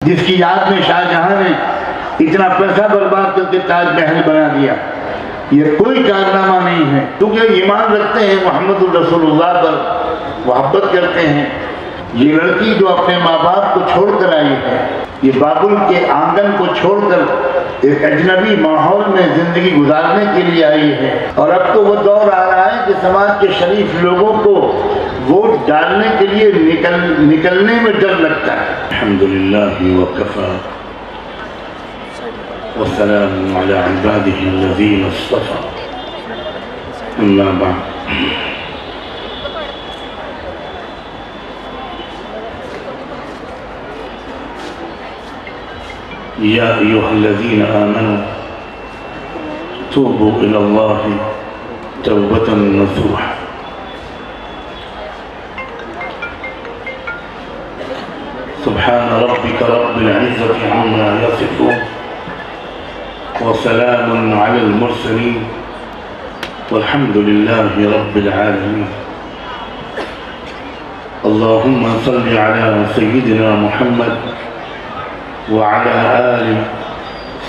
جس کی یاد میں شاہ جہاں نے اتنا پیسہ برباد کر کے تاج محل بنا دیا، یہ کوئی کارنامہ نہیں ہے، کیونکہ ایمان رکھتے ہیں، محمد الرسول اللہ پر محبت کرتے ہیں۔ یہ لڑکی جو اپنے ماں باپ کو چھوڑ کر آئی ہے، یہ بابل کے آنگن کو چھوڑ کر ایک اجنبی ماحول میں زندگی گزارنے کے لیے آئی ہے، اور اب تو وہ دور آ رہا ہے کہ سماج کے شریف لوگوں کو ووٹ ڈالنے کے لیے نکلنے میں ڈر لگتا ہے۔ الحمدللہ وکفی والسلام علی عبادہ الذین اصطفی، اما بعد۔ یا ایھا الذین آمنوا توبوا الی اللہ توبۃ نصوحا۔ سبحان ربک رب العزة عما یصفون وسلام علی المرسلین والحمد للہ رب العالمین۔ اللہم صل علی سیدنا محمد وعلى آل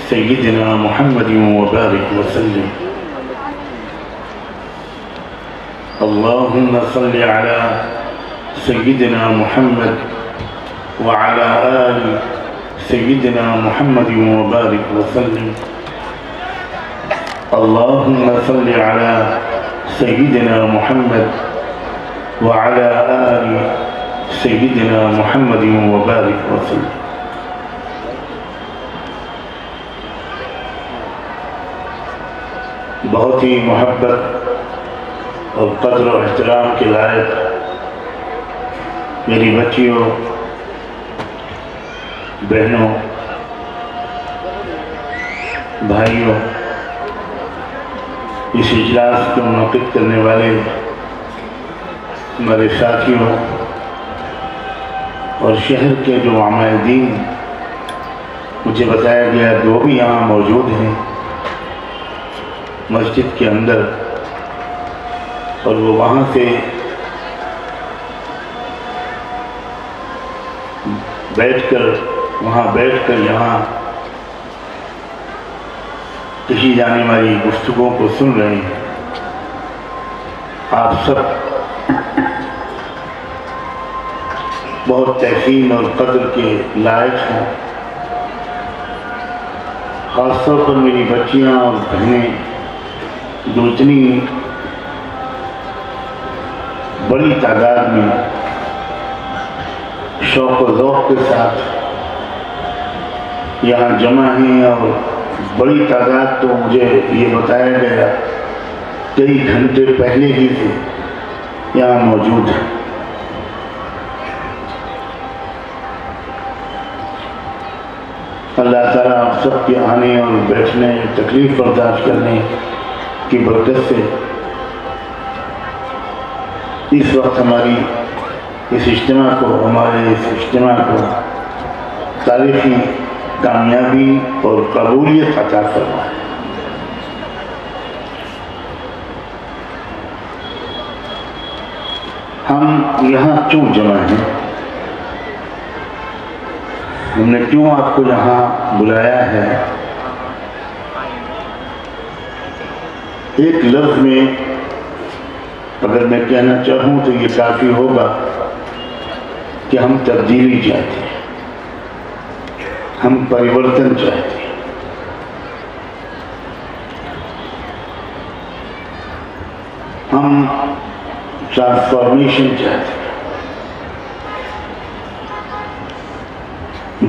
سيدنا محمد وبارك وسلم۔ اللهم صل على سيدنا محمد وعلى آل سيدنا محمد وبارك وسلم۔ اللهم صل على سيدنا محمد وعلى آل سيدنا محمد وبارك وسلم۔ بہت ہی محبت اور قدر و احترام کے لائق میری بچیوں، بہنوں، بھائیوں، اس اجلاس کو منعقد کرنے والے ہمارے ساتھیوں اور شہر کے جو عمائدین، مجھے بتایا گیا کہ وہ بھی یہاں موجود ہیں مسجد کے اندر، اور وہ وہاں سے بیٹھ کر یہاں کسی جانے والی گفتگو کو سن رہے ہیں۔ آپ سب بہت تحسین اور قدر کے لائق ہیں، خاص طور پر میری بچیاں اور بہنیں جو اتنی بڑی تعداد میں شوق و ذوق کے ساتھ یہاں جمع ہیں، اور بڑی تعداد تو مجھے یہ بتایا گیا کئی گھنٹے پہلے ہی سے یہاں موجود ہیں۔ اللہ تعالیٰ آپ سب کے آنے اور بیٹھنے، تکلیف برداشت کرنے کی برکت سے اس وقت ہمارے اس اجتماع کو تاریخی کامیابی اور قبولیت عطا فرمائے۔ ہم یہاں کیوں جمع ہیں؟ ہم نے کیوں آپ کو یہاں بلایا ہے؟ ایک لفظ میں اگر میں کہنا چاہوں تو یہ کافی ہوگا کہ ہم تبدیلی چاہتے ہیں، ہم پریورتن چاہتے ہیں۔ ہم ٹرانسفارمیشن چاہتے ہیں۔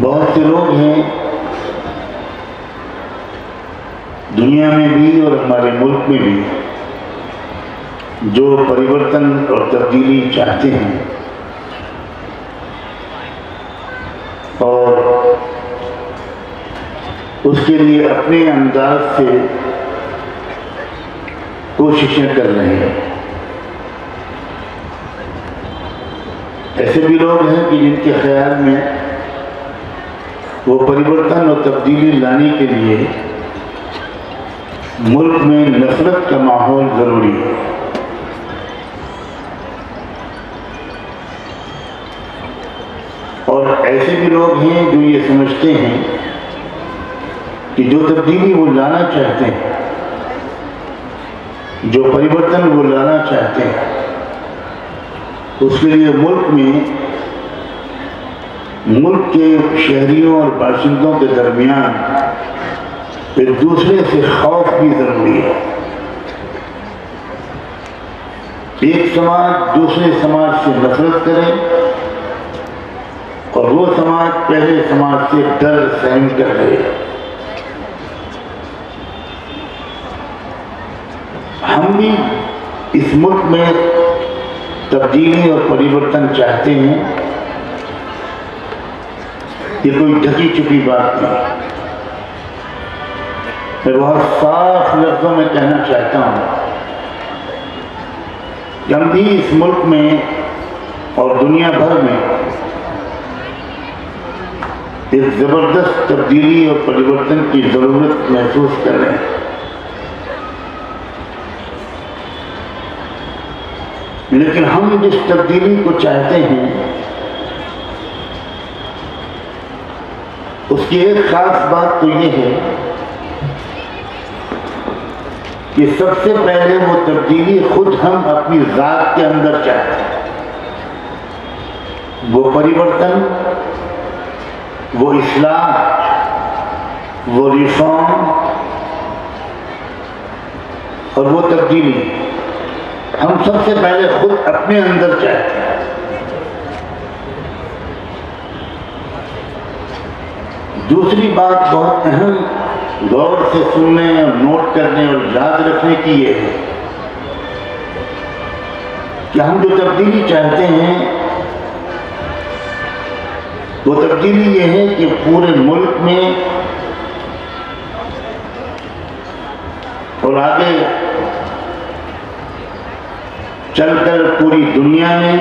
بہت سے لوگ ہیں دنیا میں بھی اور ہمارے ملک میں بھی جو پریورتن اور تبدیلی چاہتے ہیں، اور اس کے لیے اپنے انداز سے کوششیں کر رہے ہیں۔ ایسے بھی لوگ ہیں کہ جن کے خیال میں وہ پریورتن اور تبدیلی لانے کے لیے ملک میں نفرت کا ماحول ضروری ہے۔ اور ایسے ایسے بھی لوگ ہیں جو یہ سمجھتے ہیں کہ جو تبدیلی وہ لانا چاہتے ہیں، جو پریورتن وہ لانا چاہتے ہیں، اس کے لیے ملک کے شہریوں اور باشندوں کے درمیان ایک دوسرے سے خوف بھی ضروری ہے۔ ایک سماج دوسرے سماج سے نفرت کرے اور وہ سماج پہلے سماج سے ڈر سہن کر رہے۔ ہم بھی اس ملک میں تبدیلی اور پریورتن چاہتے ہیں، یہ کوئی ڈھکی چھپی بات نہیں۔ میں بہت صاف لفظوں میں کہنا چاہتا ہوں کہ ہم بھی اس ملک میں اور دنیا بھر میں ایک زبردست تبدیلی اور پریورتن کی ضرورت محسوس کر رہے ہیں۔ لیکن ہم جس تبدیلی کو چاہتے ہیں اس کی ایک خاص بات تو یہ ہے کہ سب سے پہلے وہ تبدیلی خود ہم اپنی ذات کے اندر چاہتے ہیں۔ وہ پریورتن، وہ اصلاح، وہ ریفارم اور وہ تبدیلی ہم سب سے پہلے خود اپنے اندر چاہتے ہیں۔ دوسری بات بہت اہم غور سے سننے اور نوٹ کرنے اور یاد رکھنے کی یہ ہے کہ ہم جو تبدیلی چاہتے ہیں وہ تبدیلی یہ ہے کہ پورے ملک میں اور آگے چل کر پوری دنیا میں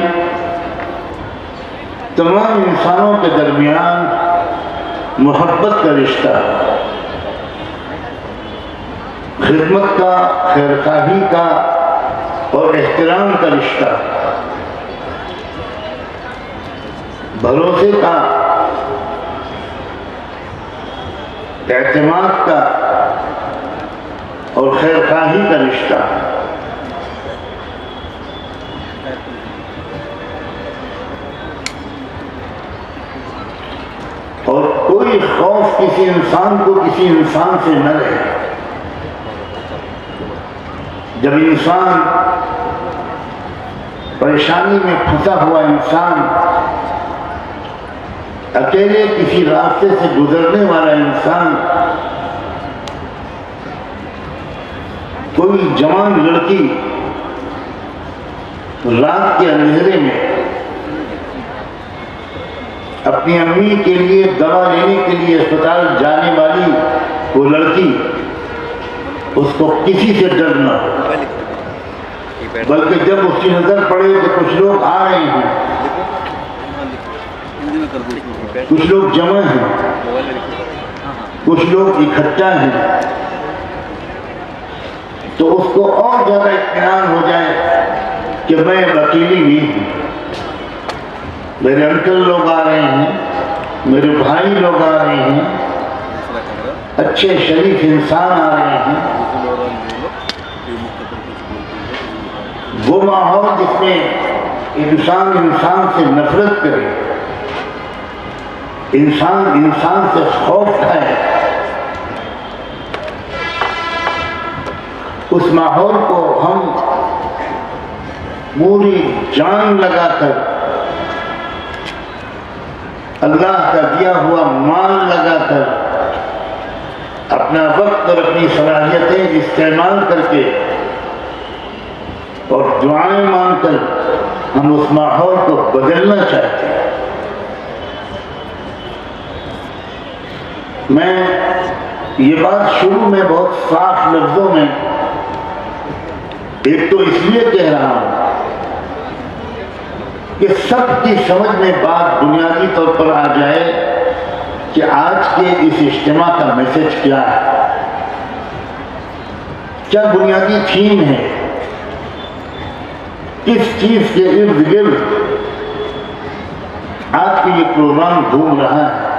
تمام انسانوں کے درمیان محبت کا رشتہ، خدمت کا، خیرخواہی کا اور احترام کا رشتہ، بھروسے کا، اعتماد کا اور خیرخواہی کا رشتہ۔ اور کوئی خوف کسی انسان کو کسی انسان سے نہ رہے۔ جب انسان پریشانی میں پھنسا ہوا انسان، اکیلے کسی راستے سے گزرنے والا انسان، کوئی جوان لڑکی رات کے اندھیرے میں اپنی امی کے لیے دوا لینے کے لیے اسپتال جانے والی وہ لڑکی، اس کو کسی سے ڈر نہ ہو، بلکہ جب اس کی نظر پڑے کہ کچھ لوگ آ رہے ہیں، کچھ لوگ جمع ہیں، کچھ لوگ اکٹھا ہیں، تو اس کو اور زیادہ اطمینان ہو جائے کہ میں اکیلی نہیں ہوں، میرے انکل لوگ آ رہے ہیں، میرے بھائی لوگ آ رہے ہیں، اچھے شریف انسان آ رہے ہیں۔ وہ ماحول جس میں انسان انسان سے نفرت کرے، انسان انسان سے خوف کھائے، اس ماحول کو ہم پوری جان لگا کر، اللہ کا دیا ہوا مال لگا کر، اپنا وقت اور اپنی صلاحیتیں استعمال کر کے اور دعائیں مانگ کر ہم اس ماحول کو بدلنا چاہتے ہیں۔ میں یہ بات شروع میں بہت صاف لفظوں میں ایک تو اس لیے کہہ رہا ہوں کہ سب کی سمجھ میں بات بنیادی طور پر آ جائے کہ آج کے اس اجتماع کا میسج کیا ہے، کیا بنیادی تھیم ہے، کس چیز کے ارد گرد آج کے یہ پروگرام گھوم رہا ہے،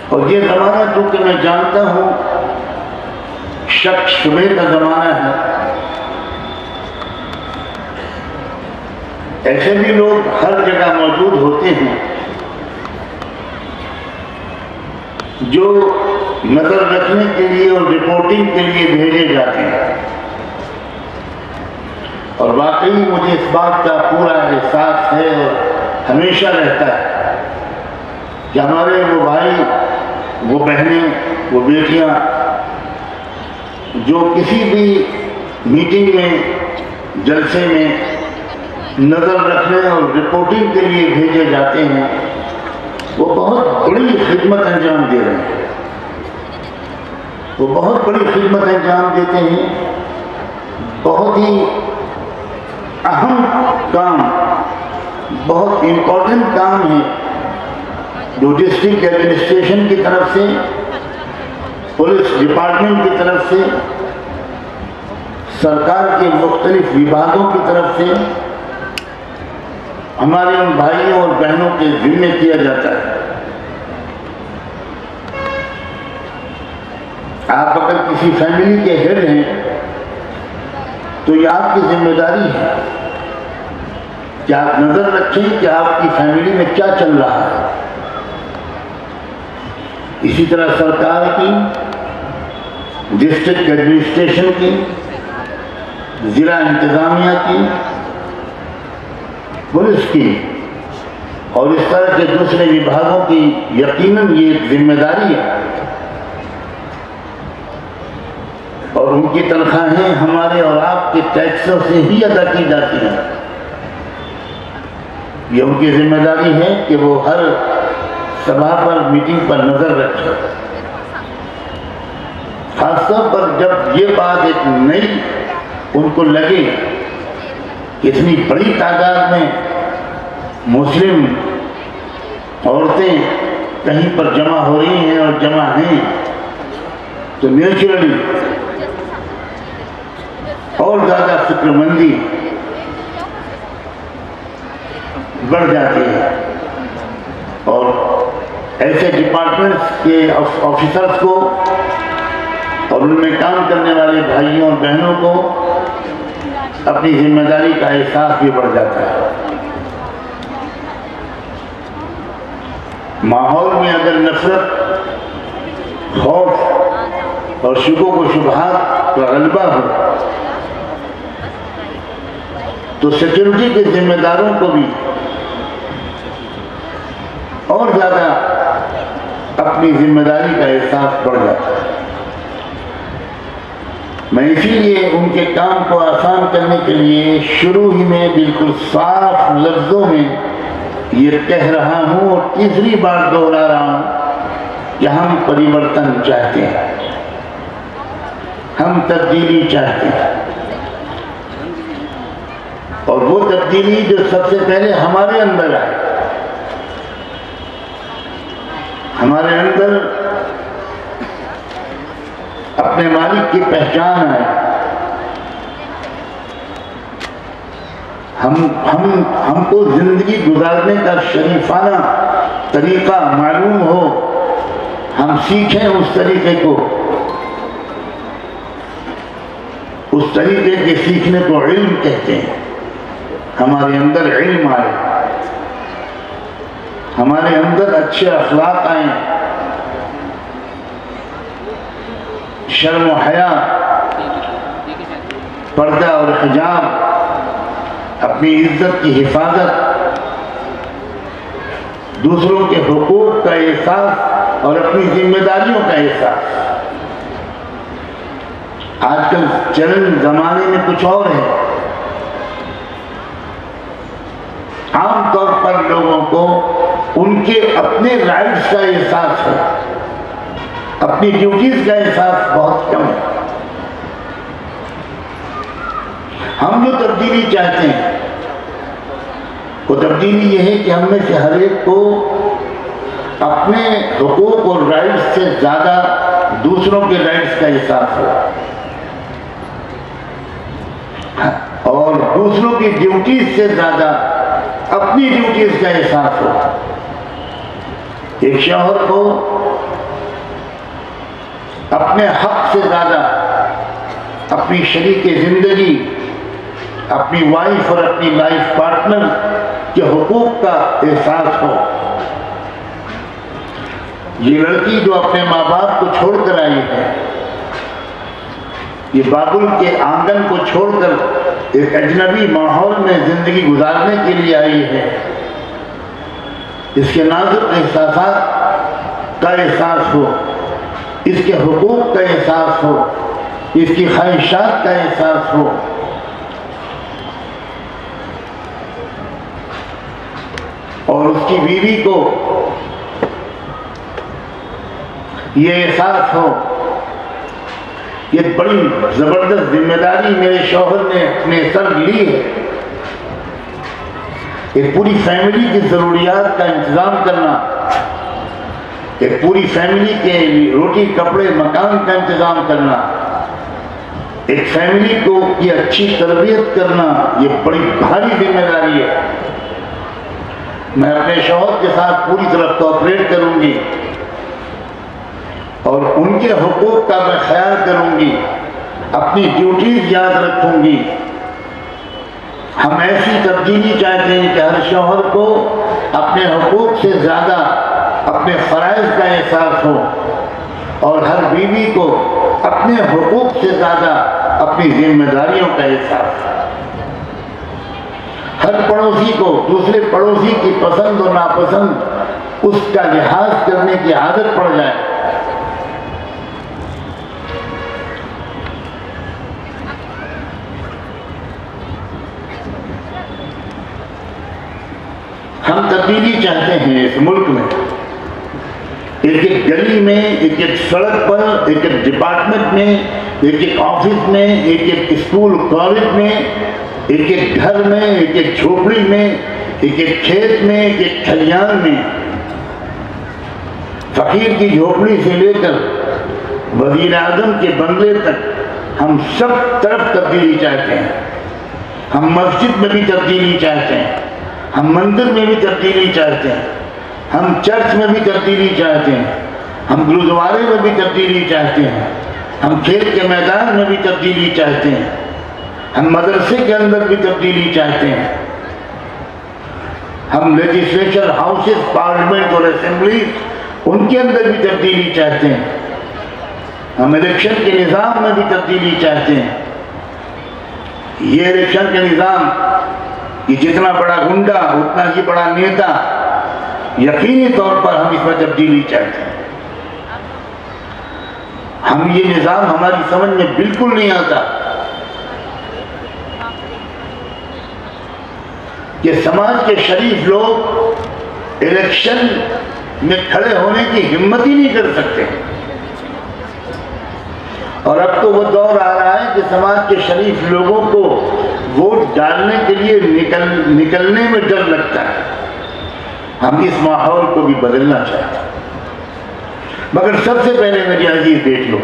اور یہ زمانہ چونکہ میں جانتا ہوں شک شبے کا زمانہ ہے، ایسے بھی لوگ ہر جگہ موجود ہوتے ہیں جو نظر رکھنے کے لیے اور رپورٹنگ کے لیے بھیجے جاتے ہیں، اور واقعی مجھے اس بات کا پورا احساس ہے اور ہمیشہ رہتا ہے کہ ہمارے وہ بھائی، وہ بہنیں، وہ بیٹیاں جو کسی بھی میٹنگ میں، جلسے میں نظر رکھنے اور رپورٹنگ کے لیے بھیجے جاتے ہیں، وہ بہت بڑی خدمت انجام دے رہے ہیں، وہ بہت بڑی خدمت انجام دیتے ہیں، بہت ہی اہم کام، بہت امپورٹنٹ کام ہے جو ڈسٹرکٹ ایڈمنسٹریشن کی طرف سے، پولیس ڈپارٹمنٹ کی طرف سے، سرکار کے مختلف وبھاگوں کی طرف سے ہمارے ان بھائیوں اور بہنوں کے ذمے کیا جاتا ہے۔ آپ اگر کسی فیملی کے ہیڈ ہیں تو یہ آپ کی ذمہ داری ہے کہ آپ نظر رکھیں کہ آپ کی فیملی میں کیا چل رہا ہے۔ اسی طرح سرکار کی، ڈسٹرکٹ ایڈمنسٹریشن کی، ضلع انتظامیہ کی، پولیس کی اور اس طرح کے دوسرے وبھاگوں کی یقیناً یہ ایک ذمہ داری ہے، اور ان کی تنخواہیں ہمارے اور آپ کے ٹیکسوں سے ہی ادا کی جاتی ہیں۔ یہ ان کی ذمہ داری ہے کہ وہ ہر سبھا پر، میٹنگ پر نظر رکھیں، خاص طور پر جب یہ بات ایک نئی ان کو لگے کہ اتنی بڑی تعداد میں مسلم عورتیں کہیں پر جمع ہو رہی ہیں اور جمع ہیں، تو نیچرلی اور زیادہ فکر مندی بڑھ جاتی ہے، اور ایسے ڈپارٹمنٹس کے آفیسرز کو اور ان میں کام کرنے والے بھائیوں اور بہنوں کو اپنی ذمہ داری کا احساس بھی بڑھ جاتا ہے۔ ماحول میں اگر نفرت، خوف اور شکوک و شبہات کا غلبہ ہو تو سیکورٹی کے ذمہ داروں کو بھی اور زیادہ اپنی ذمہ داری کا احساس بڑھ جاتا ہے۔ میں اسی لیے ان کے کام کو آسان کرنے کے لیے شروع ہی میں بالکل صاف لفظوں میں یہ کہہ رہا ہوں اور تیسری بار دوہرا رہا ہوں کہ ہم پریورتن چاہتے ہیں، ہم تبدیلی چاہتے ہیں، اور وہ تبدیلی جو سب سے پہلے ہمارے اندر آئے، ہمارے اندر اپنے مالک کی پہچان ہے، ہم کو زندگی گزارنے کا شریفانہ طریقہ معلوم ہو، ہم سیکھیں اس طریقے کو، اس طریقے کے سیکھنے کو علم کہتے ہیں۔ ہمارے اندر علم آئے، ہمارے اندر اچھے اخلاق آئیں، شرم و حیا، پردہ اور حجاب، اپنی عزت کی حفاظت، دوسروں کے حقوق کا احساس اور اپنی ذمہ داریوں کا احساس۔ آج کل چلن زمانے میں کچھ اور ہے، عام طور پر لوگوں کو ان کے اپنے رائٹس کا احساس ہے، اپنی ڈیوٹیز کا احساس بہت کم ہے۔ ہم جو تبدیلی چاہتے ہیں وہ تبدیلی یہ ہے کہ ہم میں سے ہر ایک کو اپنے حقوق اور رائٹس سے زیادہ دوسروں کے رائٹس کا احساس ہو۔ اور دوسروں کی ڈیوٹیز سے زیادہ اپنی ڈیوٹیز کا احساس ہو. ایک شوہر کو اپنے حق سے زیادہ اپنی شریک زندگی، اپنی وائف اور اپنی لائف پارٹنر کے حقوق کا احساس ہو. یہ لڑکی جو اپنے ماں باپ کو چھوڑ کر آئی ہے، یہ بابل کے آنگن کو چھوڑ کر ایک اجنبی ماحول میں زندگی گزارنے کے لیے آئی ہے، اس کے نازک احساسات کا احساس ہو، اس کے حقوق کا احساس ہو، اس کی خواہشات کا احساس ہو. اور اس کی بیوی کو یہ احساس ہو. یہ بڑی زبردست ذمہ داری میرے شوہر نے اپنے سر لی ہے، ایک پوری فیملی کی ضروریات کا انتظام کرنا، ایک پوری فیملی کے روٹی کپڑے مکان کا انتظام کرنا، ایک فیملی کو کی اچھی تربیت کرنا. یہ بڑی بھاری ذمہ داری ہے. میں اپنے شوہر کے ساتھ پوری طرح کوآپریٹ کروں گی اور ان کے حقوق کا میں خیال کروں گی، اپنی ڈیوٹیز یاد رکھوں گی. ہم ایسی تبدیلی چاہتے ہیں کہ ہر شوہر کو اپنے حقوق سے زیادہ اپنے فرائض کا احساس ہو، اور ہر بیوی کو اپنے حقوق سے زیادہ اپنی ذمہ داریوں کا احساس ہو. ہر پڑوسی کو دوسرے پڑوسی کی پسند اور ناپسند اس کا لحاظ کرنے کی عادت پڑ جائے. ہم تبدیلی چاہتے ہیں اس ملک میں، ایک ایک گلی میں، ایک ایک سڑک پر، ایک ایک ڈپارٹمنٹ میں، ایک ایک آفس میں، ایک ایک اسکول کالج میں، ایک ایک گھر میں، ایک ایک جھوپڑی میں، ایک ایک کھیت میں، ایک ایک کھلیان میں. فقیر کی جھوپڑی سے لے کر وزیر اعظم کے بنگلے تک ہم سب طرف تبدیلی چاہتے ہیں. ہم مسجد میں بھی تبدیلی چاہتے ہیں، ہم مندر میں بھی تبدیلی چاہتے ہیں، ہم چرچ میں بھی تبدیلی چاہتے ہیں، ہم گرودوارے میں بھی تبدیلی چاہتے ہیں، ہم کھیل کے میدان میں بھی تبدیلی چاہتے ہیں، ہم مدرسے کے اندر بھی تبدیلی چاہتے ہیں، ہم لیجسلیچر ہاؤسز، پارلیمنٹ اور اسمبلیز ان کے اندر بھی تبدیلی چاہتے ہیں، ہم الیکشن کے نظام میں بھی تبدیلی چاہتے ہیں. یہ الیکشن کے نظام، یہ جتنا بڑا گنڈا اتنا ہی بڑا نیتا، یقینی طور پر ہم اس میں تبدیلی چاہتے ہیں. ہم یہ نظام ہماری سمجھ میں بالکل نہیں آتا کہ سماج کے شریف لوگ الیکشن میں کھڑے ہونے کی ہمت ہی نہیں کر سکتے. اور اب تو وہ دور آ رہا ہے کہ سماج کے شریف لوگوں کو ووٹ ڈالنے کے لیے نکلنے میں ڈر لگتا ہے. ہم اس ماحول کو بھی بدلنا چاہتے ہیں. مگر سب سے پہلے میری عزیز دیکھ لو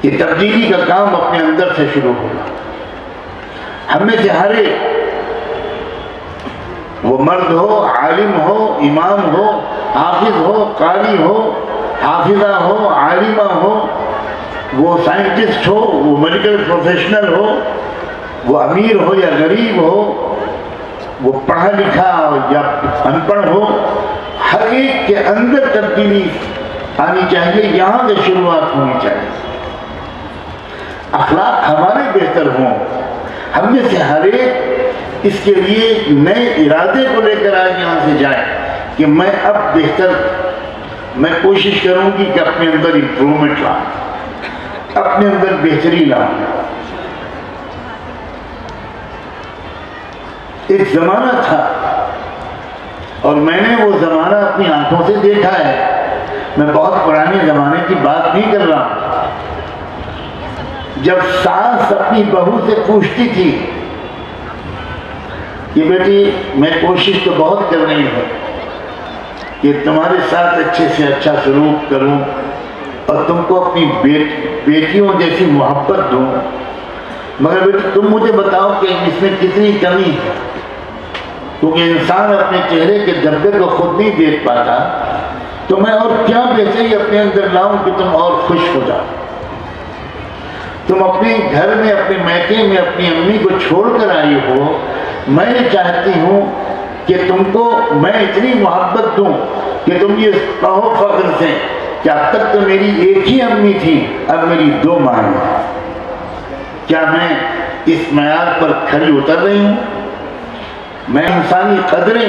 کہ تبدیلی کا کام اپنے اندر سے شروع ہوگا. ہم میں سے ہر ایک، وہ مرد ہو، عالم ہو، امام ہو، حافظ ہو، قاری ہو، حافظہ ہو، عالمہ ہو، وہ سائنٹسٹ ہو، وہ میڈیکل پروفیشنل ہو، وہ امیر ہو یا غریب ہو، وہ پڑھا لکھا یا ان پڑھ ہو، ہر ایک کے اندر تبدیلی آنی چاہیے. یہاں سے شروعات ہونی چاہیے. اخلاق ہمارے بہتر ہوں. ہم میں سے ہر ایک اس کے لیے نئے ارادے کو لے کر آج یہاں سے جائے کہ میں اب بہتر، میں کوشش کروں گی کہ اپنے اندر امپرومنٹ لاؤں، اپنے اندر بہتری لاؤں. ایک زمانہ تھا اور میں نے وہ زمانہ اپنی آنکھوں سے دیکھا ہے. میں بہت پرانے زمانے کی بات نہیں کر رہا ہوں. جب ساس اپنی بہو سے پوچھتی تھی کہ بیٹی میں کوشش تو بہت کر رہی ہوں کہ تمہارے ساتھ اچھے سے اچھا سلوک کروں اور تم کو اپنی بیٹیوں جیسی محبت دوں، مگر بیٹا تم مجھے بتاؤ کہ اس میں کتنی کمی ہے، کیونکہ انسان اپنے چہرے کے دھبے کو خود نہیں دیکھ پاتا، تو میں اور کیا بہتری اپنے اندر لاؤں کہ تم اور خوش ہو جاؤ۔ تم اپنے گھر میں، اپنے میکے میں اپنی امی کو چھوڑ کر آئی ہو، میں یہ چاہتی ہوں کہ تم کو میں اتنی محبت دوں کہ تم یہ کہو فخر سے کہ اب تک تو میری ایک ہی امی تھی، اب میری 2 ماں ہیں۔ کیا میں اس معیار پر کھڑی اتر رہی ہوں؟ میں انسانی قدریں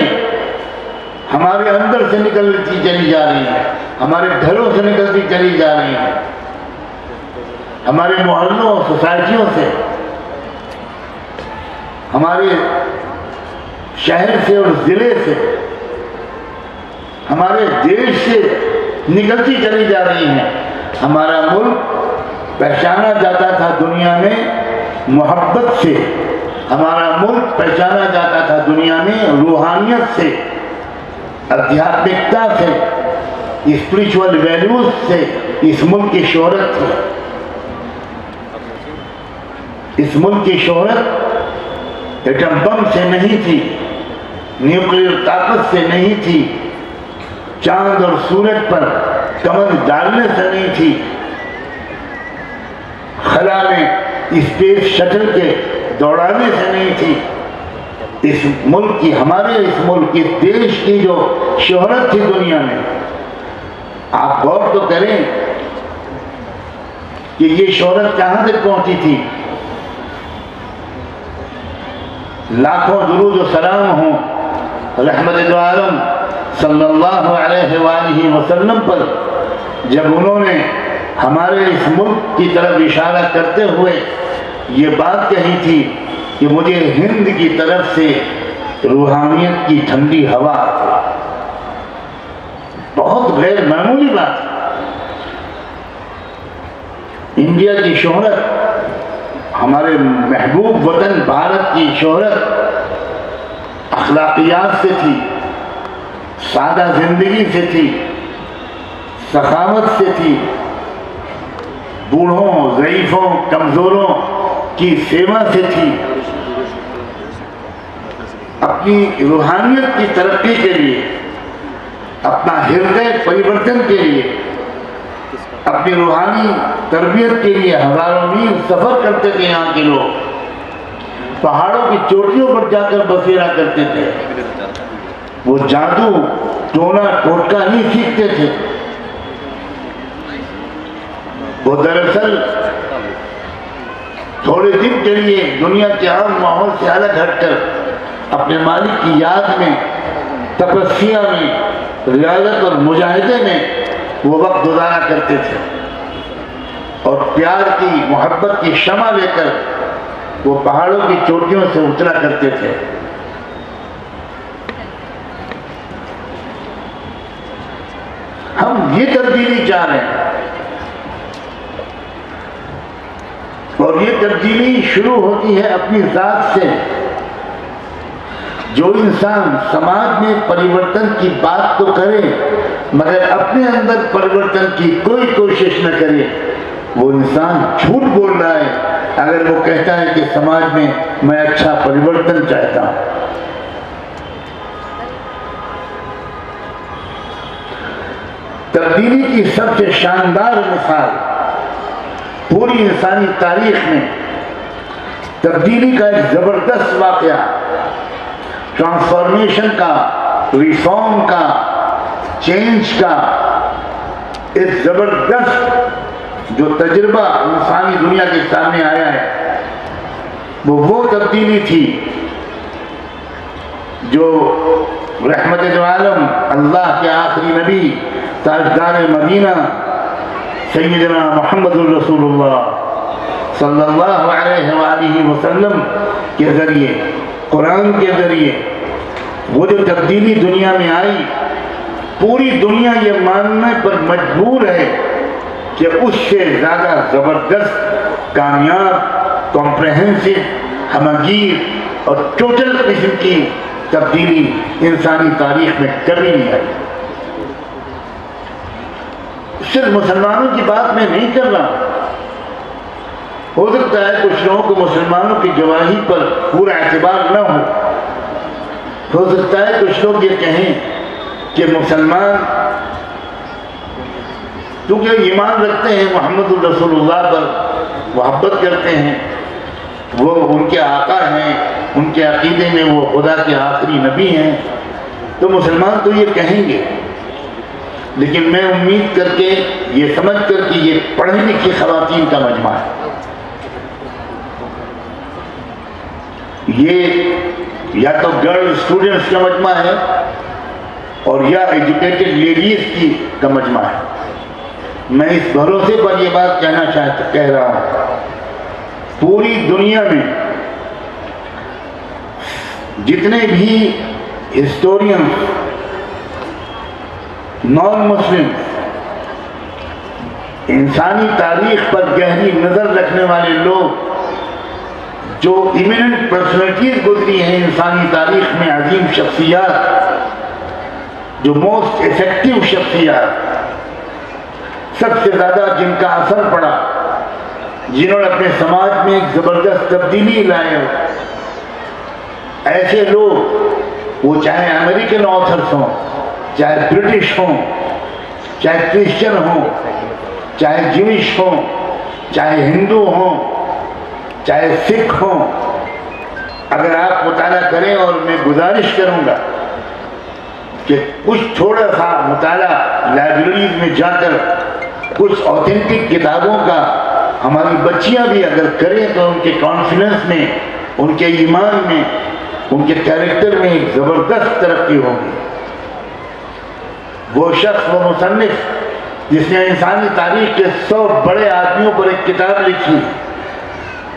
ہمارے اندر سے نکلتی چلی جا رہی ہیں، ہمارے گھروں سے نکلتی چلی جا رہی ہیں، ہمارے محلوں اور سوسائٹیوں سے، ہمارے شہر سے اور ضلع سے، ہمارے دیش سے نکلتی چلی جا رہی ہیں۔ ہمارا ملک پہچانا جاتا تھا دنیا میں محبت سے، ہمارا ملک پہچانا جاتا تھا دنیا میں روحانیت سے، آدھیاتمکتا سے، اسپریچول ویلیوز سے۔ اس ملک کی شہرت تھی، اس ملک کی شہرت ایٹم بم سے نہیں تھی، نیوکلیر طاقت سے نہیں تھی، چاند اور سورج پر کمر ڈالنے سے نہیں تھی، خلا میں اسپیس شٹل کے دوڑانے سے نہیں تھی۔ اس ملک کی، ہمارے اس ملک، اس دیش کی جو شہرت تھی دنیا میں، آپ غور تو کریں کہ یہ شہرت کہاں تک پہنچی تھی۔ لاکھوں درود و سلام ہوں رحمت دو عالم صلی اللہ علیہ وآلہ وسلم پر، جب انہوں نے ہمارے اس ملک کی طرف اشارہ کرتے ہوئے یہ بات کہی تھی کہ مجھے ہند کی طرف سے روحانیت کی ٹھنڈی ہوا آتی۔ بہت غیر معمولی بات ہے۔ انڈیا کی شہرت، ہمارے محبوب وطن بھارت کی شہرت اخلاقیات سے تھی، سادہ زندگی سے تھی، سخاوت سے تھی، بوڑھوں، ضعیفوں، کمزوروں کی سیوا سے تھی۔ اپنی روحانیت کی ترقی کے لیے، اپنا ہردے پریورتن کے لیے، اپنی روحانی تربیت کے لیے ہزاروں میل سفر کرتے تھے یہاں کے لوگ، پہاڑوں کی چوٹیوں پر جا کر بسیرا کرتے تھے۔ وہ جادو ٹونا ٹوٹکا نہیں سیکھتے تھے، وہ دراصل تھوڑے دن کے لیے دنیا کے عام ماحول سے الگ ہٹ کر اپنے مالک کی یاد میں، تپسیا میں، ریاضت اور مجاہدے میں وہ وقت گزارا کرتے تھے، اور پیار کی، محبت کی شمع لے کر وہ پہاڑوں کی چوٹیوں سے اترا کرتے تھے۔ ہم یہ تبدیلی چاہ رہے ہیں، اور یہ تبدیلی شروع ہوتی ہے اپنی ذات سے۔ جو انسان سماج میں پریورتن کی بات تو کرے مگر اپنے اندر پریورتن کی کوئی کوشش نہ کرے، وہ انسان جھوٹ بول رہا ہے اگر وہ کہتا ہے کہ سماج میں اچھا پریورتن چاہتا ہوں۔ تبدیلی کی سب سے شاندار مثال پوری انسانی تاریخ میں، تبدیلی کا ایک زبردست واقعہ، ٹرانسفارمیشن کا، ریفارم کا، چینج کا ایک زبردست جو تجربہ انسانی دنیا کے سامنے آیا ہے، وہ تبدیلی تھی جو رحمت دو عالم، اللہ کے آخری نبی، تاجدار مدینہ سیدنا محمد الرسول اللہ صلی اللہ علیہ وآلہ وسلم کے ذریعے، قرآن کے ذریعے وہ جو تبدیلی دنیا میں آئی، پوری دنیا یہ ماننے پر مجبور ہے کہ اس سے زیادہ زبردست، کامیاب، کمپریہنسو، ہمگیر اور ٹوٹل قسم کی تبدیلی انسانی تاریخ میں کبھی نہیں آئی۔ صرف مسلمانوں کی بات میں نہیں کر رہا، ہو سکتا ہے کچھ لوگوں کو مسلمانوں کی گواہی پر پورا اعتبار نہ ہو سکتا ہے کچھ لوگ یہ کہیں کہ مسلمان کیونکہ ایمان رکھتے ہیں محمد الرسول اللہ پر، محبت کرتے ہیں، وہ ان کے آقا ہیں، ان کے عقیدے میں وہ خدا کے آخری نبی ہیں، تو مسلمان تو یہ کہیں گے. لیکن میں امید کر کے یہ سمجھ کر کہ یہ پڑھی لکھی خواتین کا مجمع ہے، یہ یا تو گرل اسٹوڈنٹس کا مجمع ہے اور یا ایجوکیٹڈ لیڈیز کا مجمع ہے. میں اس بھروسے پر یہ بات کہہ رہا ہوں، پوری دنیا میں جتنے بھی ہسٹورین نان مسلم انسانی تاریخ پر گہری نظر رکھنے والے لوگ، جو ایمیننٹ پرسنالٹیز گزری ہیں انسانی تاریخ میں، عظیم شخصیات، جو موسٹ افیکٹو شخصیات، سب سے زیادہ جن کا اثر پڑا، جنہوں نے اپنے سماج میں ایک زبردست تبدیلی لائے، ایسے لوگ، وہ چاہے امریکن آتھرس ہوں، چاہے برٹش ہوں، چاہے کرسچن ہوں، چاہے جوش ہوں، چاہے ہندو ہوں، چاہے سکھ ہوں، اگر آپ مطالعہ کریں، اور میں گزارش کروں گا کہ کچھ تھوڑا سا مطالعہ لائبریریز میں جا کر کچھ اوتھینٹک کتابوں کا ہماری بچیاں بھی اگر کریں تو ان کے کانفیڈنس میں، ان کے ایمان میں، ان کے کیریکٹر میں ایک زبردست ترقی ہوگی. وہ شخص، وہ مصنف جس نے انسانی تاریخ کے 100 بڑے آدمیوں پر ایک کتاب لکھی،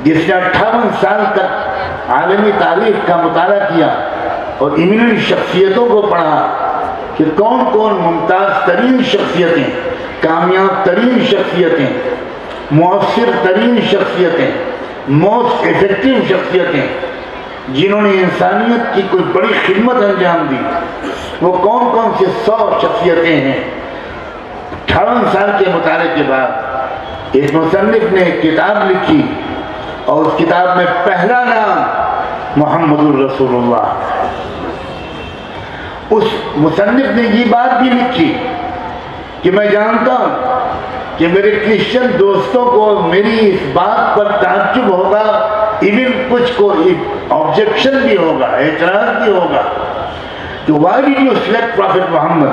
جس نے 58 سال تک عالمی تاریخ کا مطالعہ کیا اور ایمیننٹ شخصیتوں کو پڑھا کہ کون کون ممتاز ترین شخصیتیں، کامیاب ترین شخصیتیں، مؤثر ترین شخصیتیں، موسٹ افیکٹو شخصیتیں، جنہوں نے انسانیت کی کوئی بڑی خدمت انجام دی، وہ کون کون سے 100 شخصیتیں ہیں. 58 سال کے مطالعے کے بعد ایک مصنف نے ایک کتاب لکھی، اور اس کتاب میں پہلا نام محمد الرسول اللہ. اس مصنف نے یہ بات بھی لکھی کہ میں جانتا ہوں کہ میرے کرسچن دوستوں کو میری اس بات پر تعجب ہوگا، ایون کچھ کو آبجیکشن بھی ہوگا، اعتراض بھی ہوگا کہ why did you select Prophet Muhammad?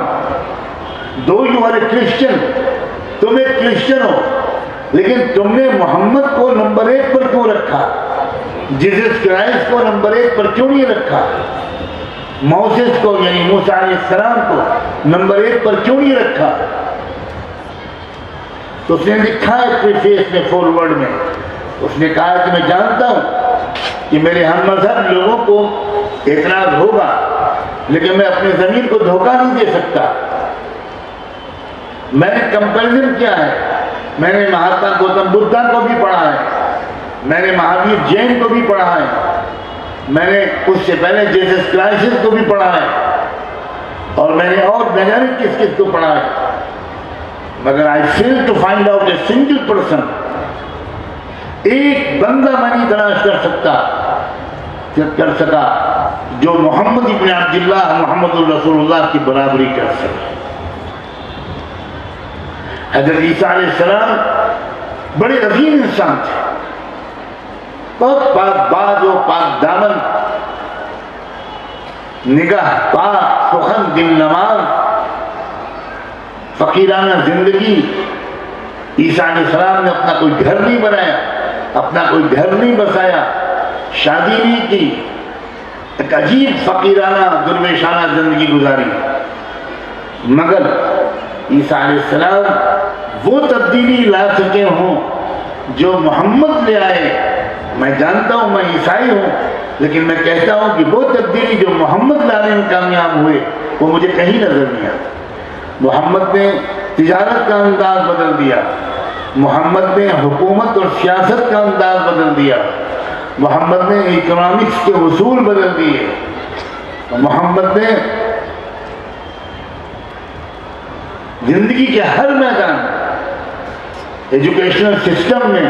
Though you are a Christian، تم ایک کرسچن ہو، لیکن تم نے محمد کو نمبر 1 پر کیوں رکھا؟ جیسس کرائسٹ کو نمبر 1 پر کیوں نہیں رکھا؟ موسیس کو، یعنی موسیٰ علیہ السلام کو نمبر 1 پر کیوں نہیں رکھا؟ تو اس نے لکھا ہے پریفیس میں، فورورڈ میں، اس نے کہا کہ میں جانتا ہوں کہ میرے ہم مذہب لوگوں کو اعتراض ہوگا، لیکن میں اپنے ضمیر کو دھوکہ نہیں دے سکتا. میں نے کمپیریزن کیا ہے، میں نے مہاتما گوتم بدھا کو بھی پڑھا ہے، میں نے مہاویر جین کو بھی پڑھا ہے، میں نے اس سے پہلے جیسس کرائسٹ کو بھی پڑھا ہے، اور میں نے اور نہ جانے کس کس کو پڑھا ہے، مگر I fail to find out a single person، ایک بندہ میں نہیں تلاش کر سکا جو محمد ابن عبداللہ محمد الرسول اللہ کی برابری کر سکے. حضرت عیسیٰ علیہ السلام بڑے عظیم انسان تھے، بہت پاک باز و پاک دامن، نگاہ پاک، سخن دل نواز، فقیرانہ زندگی. عیسیٰ علیہ السلام نے اپنا کوئی گھر نہیں بنایا، اپنا کوئی گھر نہیں بسایا، شادی نہیں کی، ایک عجیب فقیرانہ درویشانہ زندگی گزاری. مگر عیسیٰ علیہ السلام وہ تبدیلی لا سکے ہوں جو محمد لے آئے. میں جانتا ہوں، میں عیسائی ہوں، لیکن میں کہتا ہوں کہ وہ تبدیلی جو محمد لانے میں کامیاب ہوئے وہ مجھے کہیں نظر نہیں آتا. محمد نے تجارت کا انداز بدل دیا، محمد نے حکومت اور سیاست کا انداز بدل دیا، محمد نے اکنامکس کے اصول بدل دیے، محمد نے زندگی کے ہر میدان، ایجوکیشنل سسٹم میں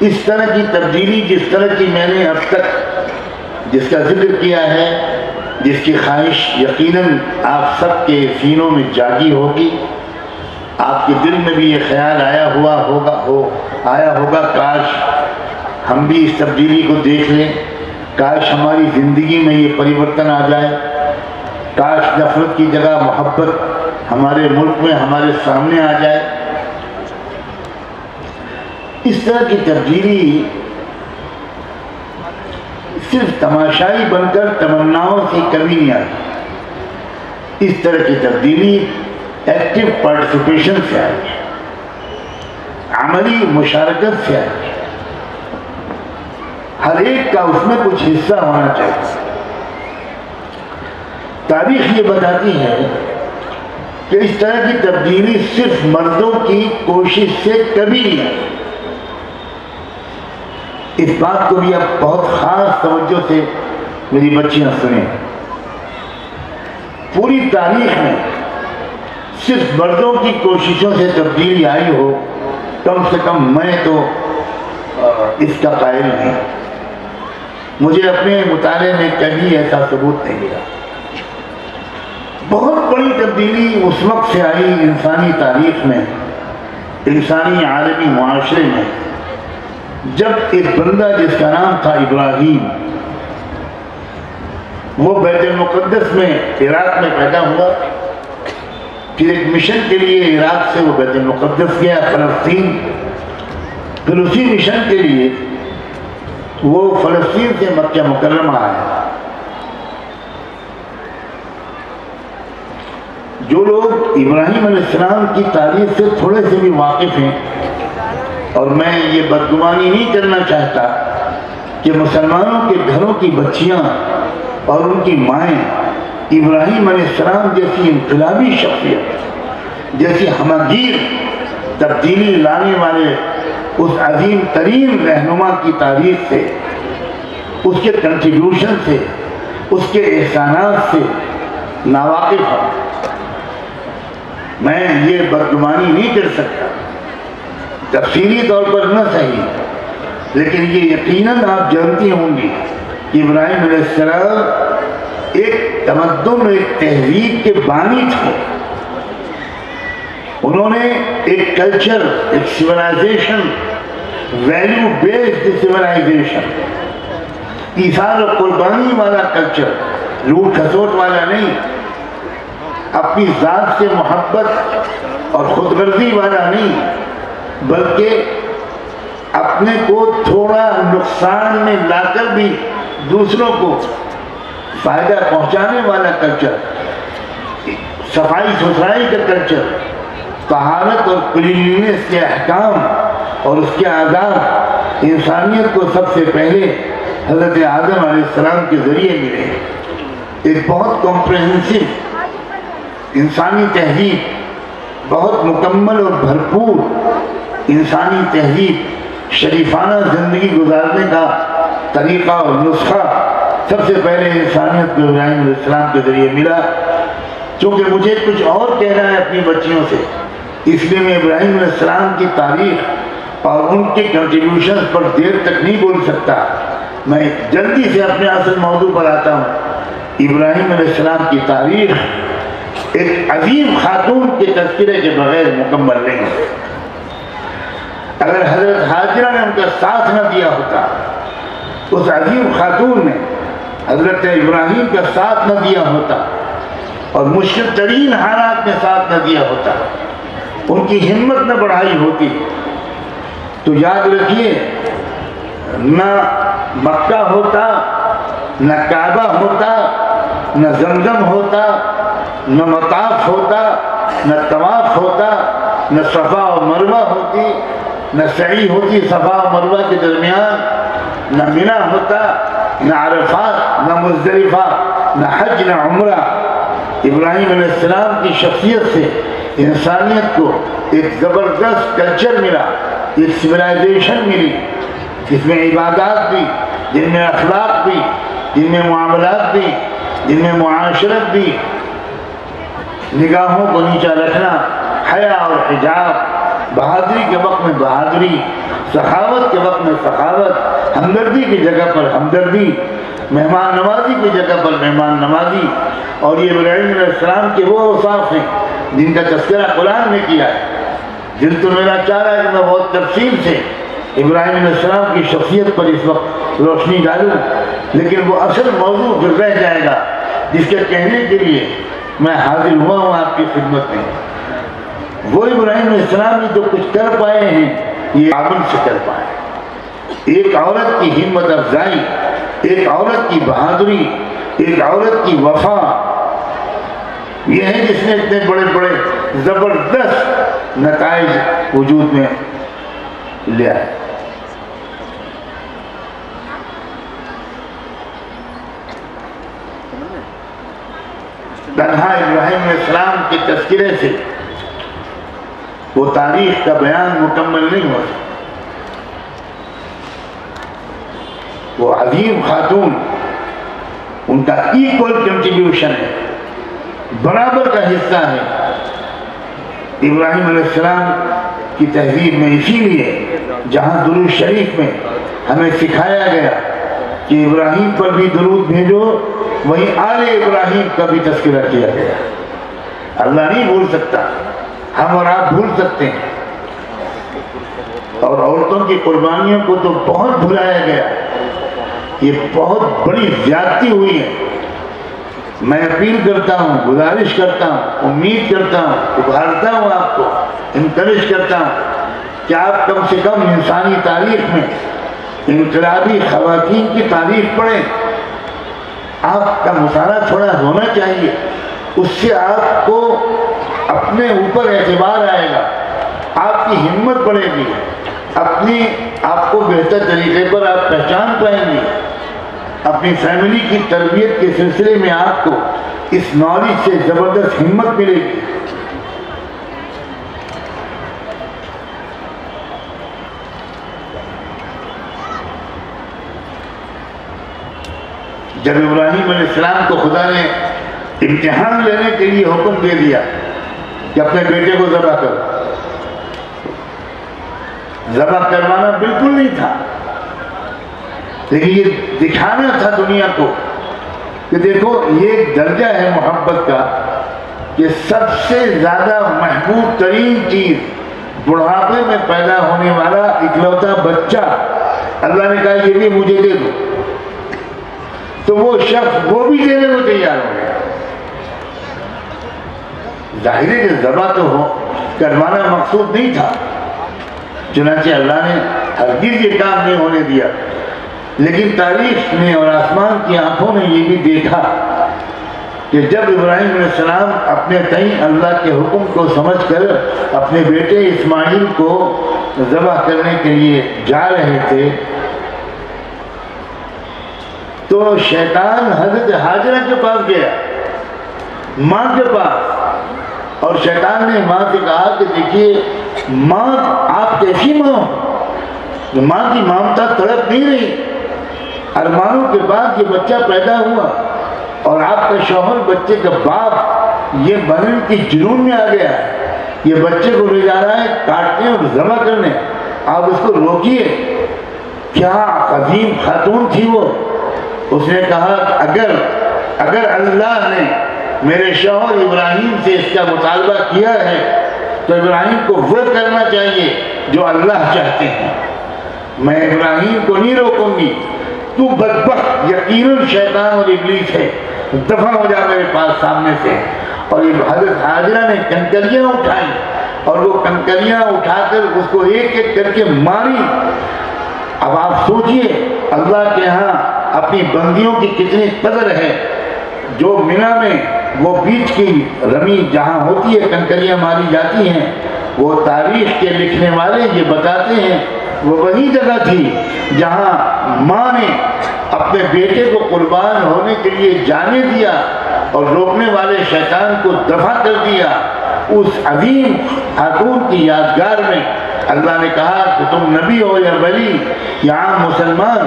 اس طرح کی تبدیلی جس طرح کی میں نے اب تک جس کا ذکر کیا ہے، جس کی خواہش یقیناً آپ سب کے سینوں میں جاگی ہوگی، آپ کے دل میں بھی یہ خیال آیا ہوگا کاش ہم بھی اس تبدیلی کو دیکھ لیں، کاش ہماری زندگی میں یہ پریورتن آ جائے، کاش نفرت کی جگہ محبت ہمارے ملک میں ہمارے سامنے آ جائے۔ اس طرح کی تبدیلی صرف تماشائی بن کر تمناؤں سے کبھی نہیں آئی، اس طرح کی تبدیلی ایکٹیو پارٹیسپیشن سے آئی، عملی مشارکت سے آئی، ہر ایک کا اس میں کچھ حصہ ہونا چاہیے۔ تاریخ یہ بتاتی ہے کہ اس طرح کی تبدیلی صرف مردوں کی کوشش سے کبھی نہیں آئی۔ اس بات کو بھی اب بہت خاص توجہ سے میری بچیاں سنیں، پوری تاریخ میں صرف مردوں کی کوششوں سے تبدیلی آئی ہو، کم سے کم میں تو اس کا قائل نہیں، مجھے اپنے مطالعے میں کبھی ایسا ثبوت نہیں ملا۔ بہت بڑی تبدیلی اس وقت سے آئی انسانی تاریخ میں، انسانی عالمی معاشرے میں، جب ایک بندہ جس کا نام تھا ابراہیم، وہ بیت المقدس میں عراق میں پیدا ہوا، پھر ایک مشن کے لیے عراق سے وہ بیت المقدس گیا فلسطین، پھر اسی مشن کے لیے وہ فلسطین سے مکہ مکرمہ آیا۔ جو لوگ ابراہیم علیہ السلام کی تاریخ سے تھوڑے سے بھی واقف ہیں، اور میں یہ بدگمانی نہیں کرنا چاہتا کہ مسلمانوں کے گھروں کی بچیاں اور ان کی مائیں ابراہیم علیہ السلام جیسی انقلابی شخصیت، جیسی ہمگیر تبدیلی لانے والے اس عظیم ترین رہنما کی تاریخ سے، اس کے کنٹریبیوشن سے، اس کے احسانات سے ناواقف ہوں۔ میں یہ بدگمانی نہیں کر سکتا، تفصیلی طور پر نہ صحیح، لیکن یہ یقیناً آپ جانتی ہوں گی کہ ابراہیم علیہ السلام ایک تمدن، ایک تہذیب کے بانی تھے۔ انہوں نے ایک کلچر، ایک سیولائزیشن، ویلیو بیسڈ سیولائزیشن، ایثار و قربانی والا کلچر، لوٹ کھسوٹ والا نہیں، اپنی ذات سے محبت اور خود غرضی والا نہیں، بلکہ اپنے کو تھوڑا نقصان میں لا کر بھی دوسروں کو فائدہ پہنچانے والا کلچر، صفائی ستھرائی کا کلچر، طہارت اور کلیننس کے احکام اور اس کے آداب انسانیت کو سب سے پہلے حضرت آدم علیہ السلام کے ذریعے ملے۔ ایک بہت کمپریہنسو انسانی تہذیب، بہت مکمل اور بھرپور انسانی تہذیب، شریفانہ زندگی گزارنے کا طریقہ اور نسخہ سب سے پہلے انسانیت کو ابراہیم علیہ السلام کے ذریعے ملا۔ چونکہ مجھے کچھ اور کہنا ہے اپنی بچیوں سے، اس لیے میں ابراہیم علیہ السلام کی تاریخ اور ان کے کنٹریبیوشنز پر دیر تک نہیں بول سکتا۔ میں جلدی سے اپنے اصل موضوع پر آتا ہوں۔ ابراہیم علیہ السلام کی تاریخ ایک عظیم خاتون کے تذکرے کے بغیر مکمل نہیں ہے۔ اگر حضرت حاجرہ نے ان کا ساتھ نہ دیا ہوتا، اس عظیم خاتون نے حضرت ابراہیم کا ساتھ نہ دیا ہوتا اور مشکل ترین حالات میں ساتھ نہ دیا ہوتا، ان کی ہمت نہ بڑھائی ہوتی، تو یاد رکھیے نہ مکہ ہوتا، نہ کعبہ ہوتا، نہ زمزم ہوتا، نہ مطاف ہوتا، نہ طواف ہوتا، نہ صفا و مروہ ہوتی، نہ سعی ہوتی صفا و مروہ کے درمیان، نہ منی ہوتا، نہ عرفات، نہ مزدلفہ، نہ حج، نہ عمرہ۔ ابراہیم علیہ السلام کی شخصیت سے انسانیت کو ایک زبردست کلچر ملا، ایک سیولائزیشن ملی، جس میں عبادات بھی، جن میں اخلاق بھی، جن میں معاملات بھی، جن میں معاشرت بھی، نگاہوں کو نیچا رکھنا، حیا اور حجاب، بہادری کے وقت میں بہادری، سخاوت کے وقت میں سخاوت، ہمدردی کی جگہ پر ہمدردی، مہمان نوازی کی جگہ پر مہمان نوازی. اور یہ ابراہیم علیہ السلام کے وہ اوصاف ہیں جن کا تذکرہ قرآن نے کیا ہے. دل تو میرا چاہ رہا ہے کہ میں بہت تفصیل سے ابراہیم علیہ السلام کی شخصیت پر اس وقت روشنی ڈالوں، لیکن وہ اصل موضوع جو رہ جائے گا جس کے کہنے کے لیے میں حاضر ہوا ہوں آپ کی خدمت میں، وہ ابراہیم علیہ السلام نے جو کچھ کر پائے ہیں یہ عامل سے کر پائے. ایک عورت کی ہمت افزائی، ایک عورت کی بہادری، ایک عورت کی وفا، یہ ہے جس نے اتنے بڑے بڑے زبردست نتائج وجود میں لیا ہے. تنہا ابراہیم علیہ السلام کے تذکرے سے وہ تاریخ کا بیان مکمل نہیں ہو سکتا. وہ عظیم خاتون، ان کا ایکول کنٹریبیوشن ہے، برابر کا حصہ ہے ابراہیم علیہ السلام کی تہذیب میں. اسی لیے جہاں درود شریف میں ہمیں سکھایا گیا کہ ابراہیم پر بھی درود بھیجو، وہیں آل ابراہیم کا بھی تذکرہ کیا گیا. اللہ نہیں بھول سکتا، ہم اور آپ بھول سکتے ہیں. اور عورتوں کی قربانیوں کو تو بہت بھلایا گیا. یہ بہت بڑی زیادتی ہوئی ہے. میں اپیل کرتا ہوں، گزارش کرتا ہوں، امید کرتا ہوں، ابھارتا ہوں، آپ کو انکریج کرتا ہوں کہ آپ کم سے کم انسانی تاریخ میں انقلابی خواتین کی تاریخ پڑھیں. آپ کا مطالعہ تھوڑا ہونا چاہیے، اس سے آپ کو اپنے اوپر اعتبار آئے گا، آپ کی ہمت بڑھے گی، اپنی آپ کو بہتر طریقے پر آپ پہچان پائیں گے. اپنی فیملی کی تربیت کے سلسلے میں آپ کو اس نالج سے زبردست ہمت ملے گی. جب ابراہیم علیہ السلام کو خدا نے امتحان لینے کے لیے حکم دے دیا کہ اپنے بیٹے کو ذبح کرو، ذبح کروانا بالکل نہیں تھا، لیکن یہ دکھانا تھا دنیا کو کہ دیکھو یہ ایک درجہ ہے محبت کا کہ سب سے زیادہ محبوب ترین چیز بڑھاپے میں پیدا ہونے والا اکلوتا بچہ، اللہ نے کہا یہ بھی مجھے دے دو. تو وہ شخص وہ بھی دینے کو تیار ہو گیا. ظاہر ہے کہ ذبح تو ہو کروانا مقصود نہیں تھا، چنانچہ اللہ نے ہرگز یہ کام نہیں ہونے دیا. لیکن تاریخ نے اور آسمان کی آنکھوں نے یہ بھی دیکھا کہ جب ابراہیم علیہ السلام اپنے تئیں اللہ کے حکم کو سمجھ کر اپنے بیٹے اسماعیل کو ذبح کرنے کے لیے جا رہے تھے تو شیطان حضرت ہاجرہ کے پاس گیا، ماں کے پاس، اور شیطان نے ماں سے کہا کہ دیکھیے ماں آپ کیسی ماں، ماں کی ممتا تڑپ نہیں رہی، ارمانوں کے بعد یہ بچہ پیدا ہوا اور آپ کا شوہر بچے کا باپ یہ بنن کی جنون میں آ گیا ہے، یہ بچے کو لے جا رہا ہے کاٹنے اور ذبح کرنے، آپ اس کو روکیے. کیا عظیم خاتون تھی وہ. اس نے کہا اگر اللہ نے میرے شوہر ابراہیم سے اس کا مطالبہ کیا ہے تو ابراہیم کو وہ کرنا چاہیے جو اللہ چاہتے ہیں. میں ابراہیم کو نہیں روکوں گی، تو بدبخت یقیناً شیطان اور ابلیس ہے، دفع ہو جا میرے پاس سامنے سے. اور یہ حضرت حاجرہ نے کنکریاں اٹھائیں اور وہ کنکریاں اٹھا کر اس کو ایک ایک کر کے ماری. اب آپ سوچئے اللہ کے ہاں اپنی بندیوں کی کتنی قدر ہے. جو منہ میں وہ بیچ کی رمی جہاں ہوتی ہے کنکریاں ماری جاتی ہیں، وہ تاریخ کے لکھنے والے یہ بتاتے ہیں وہ وہی جگہ تھی جہاں ماں نے اپنے بیٹے کو قربان ہونے کے لیے جانے دیا اور روکنے والے شیطان کو دفع کر دیا. اس عظیم خاتون کی یادگار میں اللہ نے کہا کہ تم نبی ہو یا ولی یا عام مسلمان،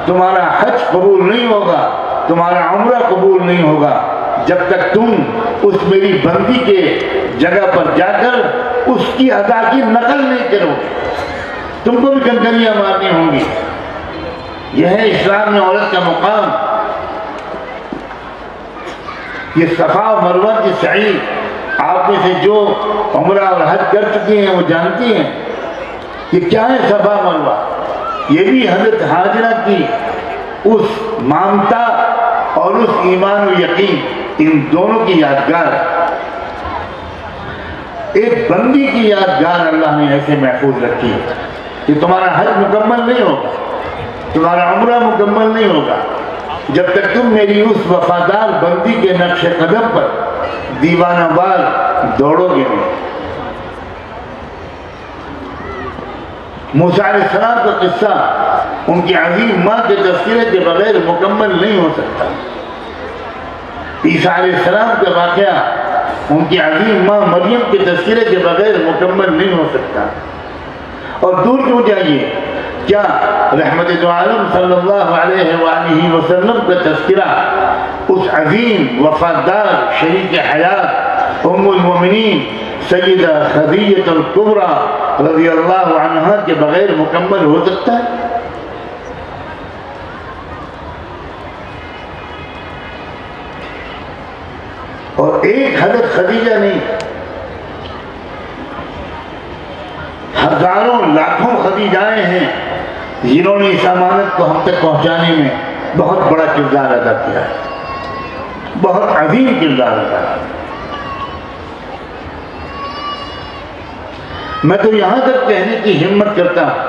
تمہارا حج قبول نہیں ہوگا، تمہارا عمرہ قبول نہیں ہوگا جب تک تم اس میری بندی کے جگہ پر جا کر اس کی ادا کی نقل نہیں کرو. تم کو بھی کنکریاں مارنی ہوں گی. یہ ہے اسلام میں عورت کا مقام. یہ صفا و مروہ کی سعی آپ میں سے جو عمرہ اور حج کر چکی ہیں وہ جانتی ہیں کہ کیا ہے صفا مروہ. یہ بھی حضرت حاجرہ کی اس مامتا اور اس ایمان و یقین، ان دونوں کی یادگار. ایک بندی کی یادگار اللہ نے ایسے محفوظ رکھی ہے کہ تمہارا حج مکمل نہیں ہوگا، تمہارا عمرہ مکمل نہیں ہوگا جب تک تم میری اس وفادار بندی کے نقش قدم پر دیوانہ وار دوڑو گے نہیں. موسیٰ علیہ السلام کا قصہ ان کی عظیم ماں کے تذکرے کے بغیر مکمل نہیں ہو سکتا. عیسیٰ علیہ السلام کا واقعہ ان کی عظیم ماں مریم کے تذکرے کے بغیر مکمل نہیں ہو سکتا. اور دور کیوں جائیے، کیا رحمت دو عالم صلی اللہ علیہ وآلہ وسلم کا تذکرہ اس عظیم وفادار شریک حیات ام المومنین سیدہ خدیجہ الکبریٰ رضی اللہ عنہا کے بغیر مکمل ہو سکتا ہے؟ اور ایک حضرت خدیجہ نہیں، ہزاروں لاکھوں خدیجائیں ہیں جنہوں نے اس امانت کو ہم تک پہنچانے میں بہت بڑا کردار ادا کیا ہے، بہت عظیم کردار ادا کیا. میں تو یہاں تک کہنے کی ہمت کرتا ہوں،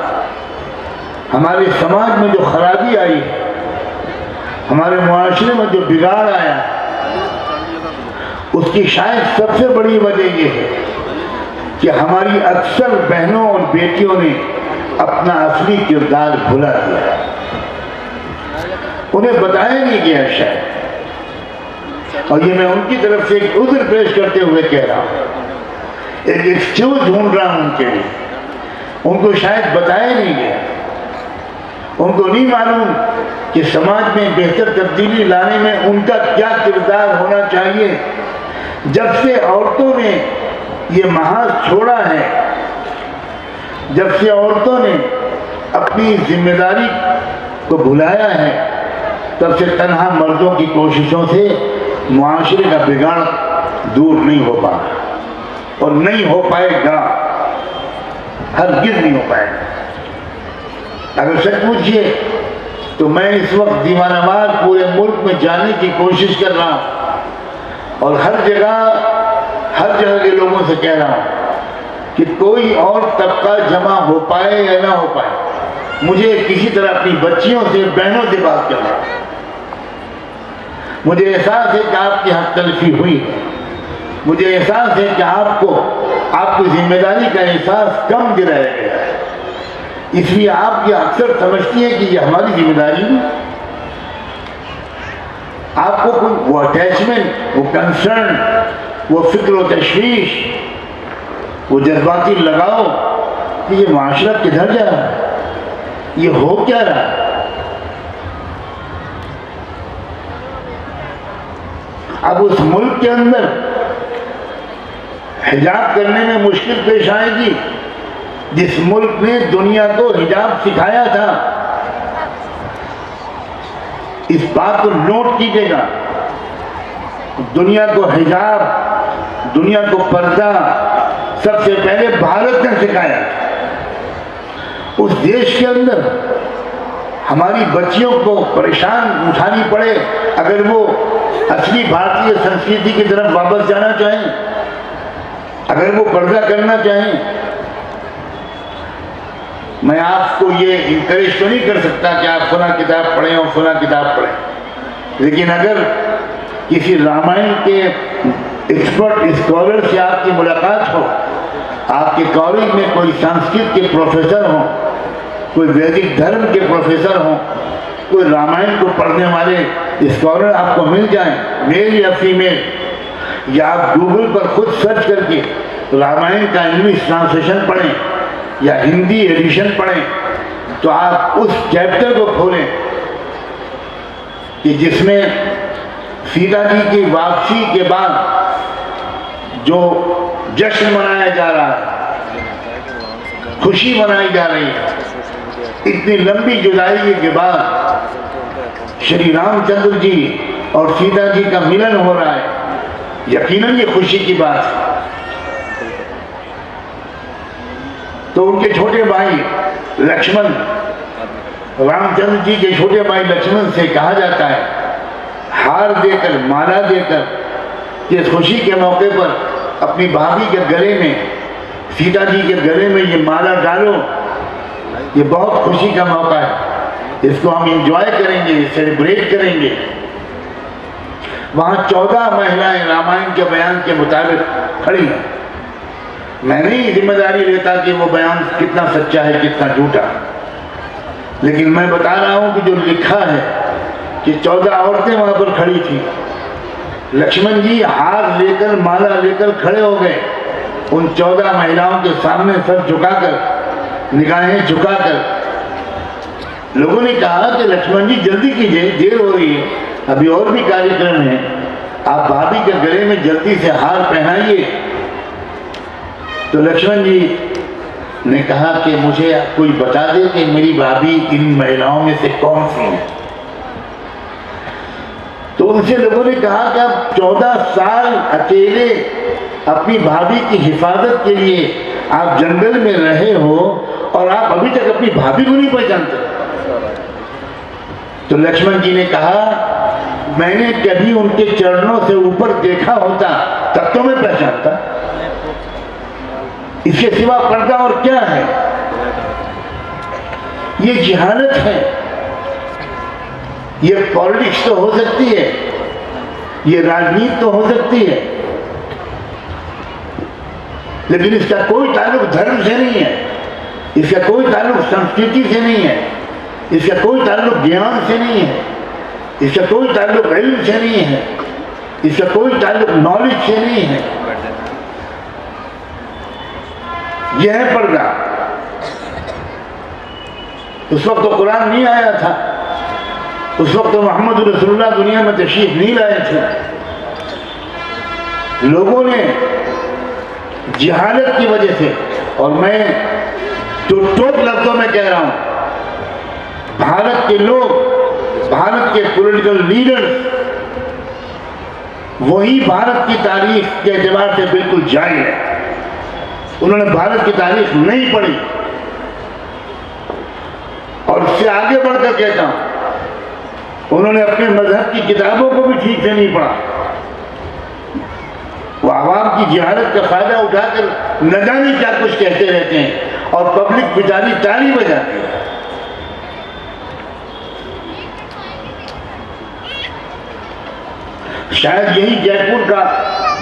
ہمارے سماج میں جو خرابی آئی ہے، ہمارے معاشرے میں جو بگاڑ آیا ہے، اس کی شاید سب سے بڑی وجہ یہ ہے کہ ہماری اکثر بہنوں اور بیٹیوں نے اپنا اصلی کردار بھلا دیا، انہیں بتایا نہیں گیا شاید. اور یہ میں ان کی طرف سے ایک عذر پیش کرتے ہوئے کہہ رہا ہوں، ایک ایکسکیوز ڈھونڈ رہا ہوں ان کے لیے. ان کو شاید بتایا نہیں گیا، ان کو نہیں معلوم کہ سماج میں بہتر تبدیلی لانے میں ان کا کیا کردار ہونا چاہیے. جب سے عورتوں نے یہ محاذ چھوڑا ہے، جب سے عورتوں نے اپنی ذمہ داری کو بھلایا ہے، تب سے تنہا مردوں کی کوششوں سے معاشرے کا بگاڑ دور نہیں ہو پا اور نہیں ہو پائے گا، ہرگز نہیں ہو پائے گا. اگر سچ پوچھئے تو میں اس وقت دیوانہ وار پورے ملک میں جانے کی کوشش کر رہا ہوں اور ہر جگہ کے لوگوں سے کہہ رہا ہوں کہ کوئی اور طبقہ جمع ہو پائے یا نہ ہو پائے، مجھے کسی طرح اپنی بچیوں سے، بہنوں سے بات کرنا. مجھے احساس ہے کہ آپ کی حق تلفی ہوئی ہے، مجھے احساس ہے کہ آپ کی ذمہ داری کا احساس کم دلایا گیا ہے، اس لیے آپ یہ اکثر سمجھتی ہیں کہ یہ ہماری ذمہ داری ہے. آپ کو کوئی وہ اٹیچمنٹ، وہ کنسرن، وہ فکر و تشویش، وہ جذباتی لگاؤ کہ یہ معاشرہ کدھر جا رہا ہے، یہ ہو کیا رہا ہے. اب اس ملک کے اندر حجاب کرنے میں مشکل پیش آئے گی جس ملک نے دنیا کو حجاب سکھایا تھا. اس بات کو نوٹ کیجیے گا، دنیا کو حجاب، دنیا کو پردہ سب سے پہلے بھارت نے سکھایا. اس دیش کے اندر ہماری بچیوں کو پریشان اٹھانی پڑے اگر وہ اصلی بھارتی سنسکرتی کی طرف واپس جانا چاہیں، اگر وہ پردہ کرنا چاہیں. میں آپ کو یہ انکریج تو نہیں کر سکتا کہ آپ فلاں کتاب پڑھیں اور فلاں کتاب پڑھیں، لیکن اگر کسی رامائن کے ایکسپرٹ اسکالر سے آپ کی ملاقات ہو، آپ کے کالج میں کوئی سنسکرت کے پروفیسر ہوں، کوئی ویدک دھرم کے پروفیسر ہوں، کوئی رامائن کو پڑھنے والے اسکالر آپ کو مل جائیں، میل یا فیمیل، یا آپ گوگل پر خود سرچ کر کے رامائن کا انگلش ٹرانسلیشن پڑھیں یا ہندی ایڈیشن پڑھیں، تو آپ اس چیپٹر کو کھولیں کہ جس میں سیتا جی کی واپسی کے بعد جو جشن منایا جا رہا ہے، خوشی منائی جا رہی ہے. اتنی لمبی جدائی کے بعد شری رام چندر جی اور سیتا جی کا ملن ہو رہا ہے. یقیناً یہ خوشی کی بات ہے. تو ان کے چھوٹے بھائی لکشمن، رام چندر جی کے چھوٹے بھائی لکشمن سے کہا جاتا ہے ہار دے کر، مالا دے کر، کہ اس خوشی کے موقع پر اپنی بھابھی کے گلے میں، سیتا جی کے گلے میں یہ مالا ڈالو. یہ بہت خوشی کا موقع ہے، اس کو ہم انجوائے کریں گے، سیلیبریٹ کریں گے. وہاں 14 مہلائیں رامائن کے بیان کے مطابق کھڑی ہیں. میں نہیں ذمہ داری لیتا کہ وہ بیان کتنا سچا ہے کتنا جھوٹا، لیکن میں بتا رہا ہوں کہ جو لکھا ہے کہ 14 عورتیں وہاں پر کھڑی تھیں. لکشمن جی ہار لے کر، مالا لے کر کھڑے ہو گئے. ان 14 مہیلاؤں کے سامنے سر جھکا کر، نگاہیں جھکا کر. لوگوں نے کہا کہ لکشمن جی جلدی کیجئے، دیر ہو رہی ہے، ابھی اور بھی کاریہ ہے، آپ بھابھی کے گلے میں جلدی سے ہار پہنائیے. تو لکشمن جی نے کہا کہ مجھے کوئی بتا دے کہ میری بھابھی ان مہیلاؤں میں سے کون سی ہے. تو ان سے لوگوں نے کہا کہ آپ 14 سال اکیلے اپنی بھابھی کی حفاظت کے لیے آپ جنگل میں رہے ہو اور آپ ابھی تک اپنی بھابھی کو نہیں پہچانتے. تو لکشمن جی نے کہا میں نے کبھی ان کے چرنوں سے اوپر دیکھا ہوتا تب تو میں پہچانتا، اس کے سوا پردہ اور کیا ہے. یہ جہالت ہے. یہ پالیٹکس تو ہو سکتی ہے، یہ راجنیت تو ہو سکتی ہے، لیکن اس کا کوئی تعلق دھرم سے نہیں ہے، اس کا کوئی تعلق سنسکرتی سے نہیں ہے، اس کا کوئی تعلق گیان سے نہیں ہے، اس کا کوئی تعلق علم سے نہیں ہے، اس کا کوئی تعلق نالج سے نہیں ہے. یہ ہے پردہ. اس وقت تو قرآن نہیں آیا تھا، اس وقت تو محمد رسول اللہ دنیا میں تشریف نہیں لائے تھے. لوگوں نے جہالت کی وجہ سے، اور میں ٹوک لفظوں میں کہہ رہا ہوں، بھارت کے لوگ، بھارت کے پولیٹیکل لیڈرز، وہی بھارت کی تاریخ کے اعتبار سے بالکل جاہل ہے. انہوں نے بھارت کی تاریخ نہیں پڑھی. اور اس سے آگے بڑھ کر کہتا ہوں، انہوں نے اپنے مذہب کی کتابوں کو بھی ٹھیک سے نہیں پڑھا. وہ عوام کی جہالت کا فائدہ اٹھا کر نہ جانے کیا کچھ کہتے رہتے ہیں اور پبلک بیچاری تالی بجاتی ہے. شاید یہی جے پور کا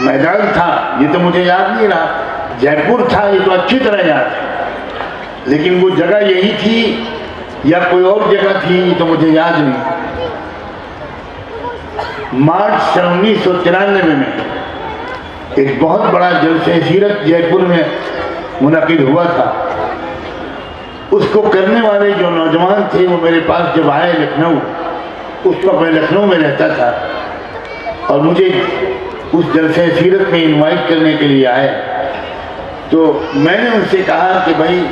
میدان تھا، یہ تو مجھے یاد نہیں رہا. جے پور تھا یہ تو اچھی طرح یاد ہے، لیکن وہ جگہ یہی تھی یا کوئی اور جگہ تھی یہ تو مجھے یاد نہیں. مارچ 1993 میں ایک بہت بڑا جلسہ سیرت جے پور میں منعقد ہوا تھا. اس کو کرنے والے جو نوجوان تھے وہ میرے پاس جب آئے لکھنؤ، اس وقت میں لکھنؤ میں رہتا تھا، اور مجھے اس جلسہ سیرت میں انوائٹ کرنے کے لیے آئے. تو میں نے ان سے کہا کہ بھائی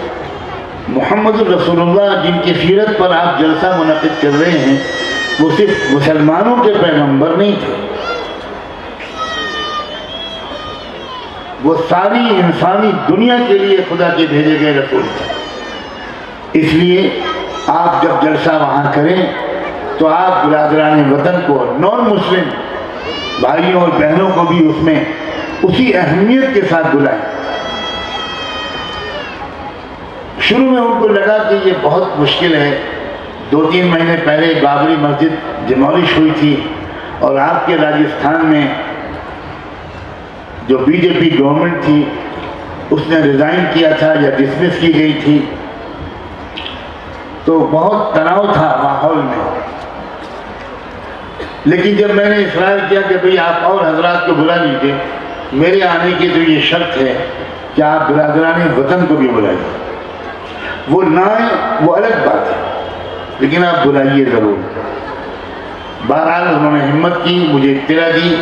محمد رسول اللہ جن کی سیرت پر آپ جلسہ منعقد کر رہے ہیں وہ صرف مسلمانوں کے پیغمبر نہیں تھے، وہ ساری انسانی دنیا کے لیے خدا کے بھیجے گئے رسول تھے. اس لیے آپ جب جلسہ وہاں کریں تو آپ برادران وطن کو، نان مسلم بھائیوں اور بہنوں کو بھی اس میں اسی اہمیت کے ساتھ بلائیں. شروع میں ان کو لگا کہ یہ بہت مشکل ہے. 2-3 مہینے پہلے بابری مسجد ڈیمولش ہوئی تھی، اور آپ کے راجستھان میں جو بی جے پی گورنمنٹ تھی اس نے ریزائن کیا تھا یا ڈسمس کی گئی تھی، تو بہت تناؤ تھا ماحول میں. لیکن جب میں نے اصرار کیا کہ بھئی آپ اور حضرات کو بلا لیجیے، میرے آنے کی تو یہ شرط ہے کہ آپ برادران وطن کو بھی بلائیے. وہ نہ آئیں وہ الگ بات ہے، لیکن آپ بلائیے ضرور. بہرحال انہوں نے ہمت کی، مجھے اطلاع دی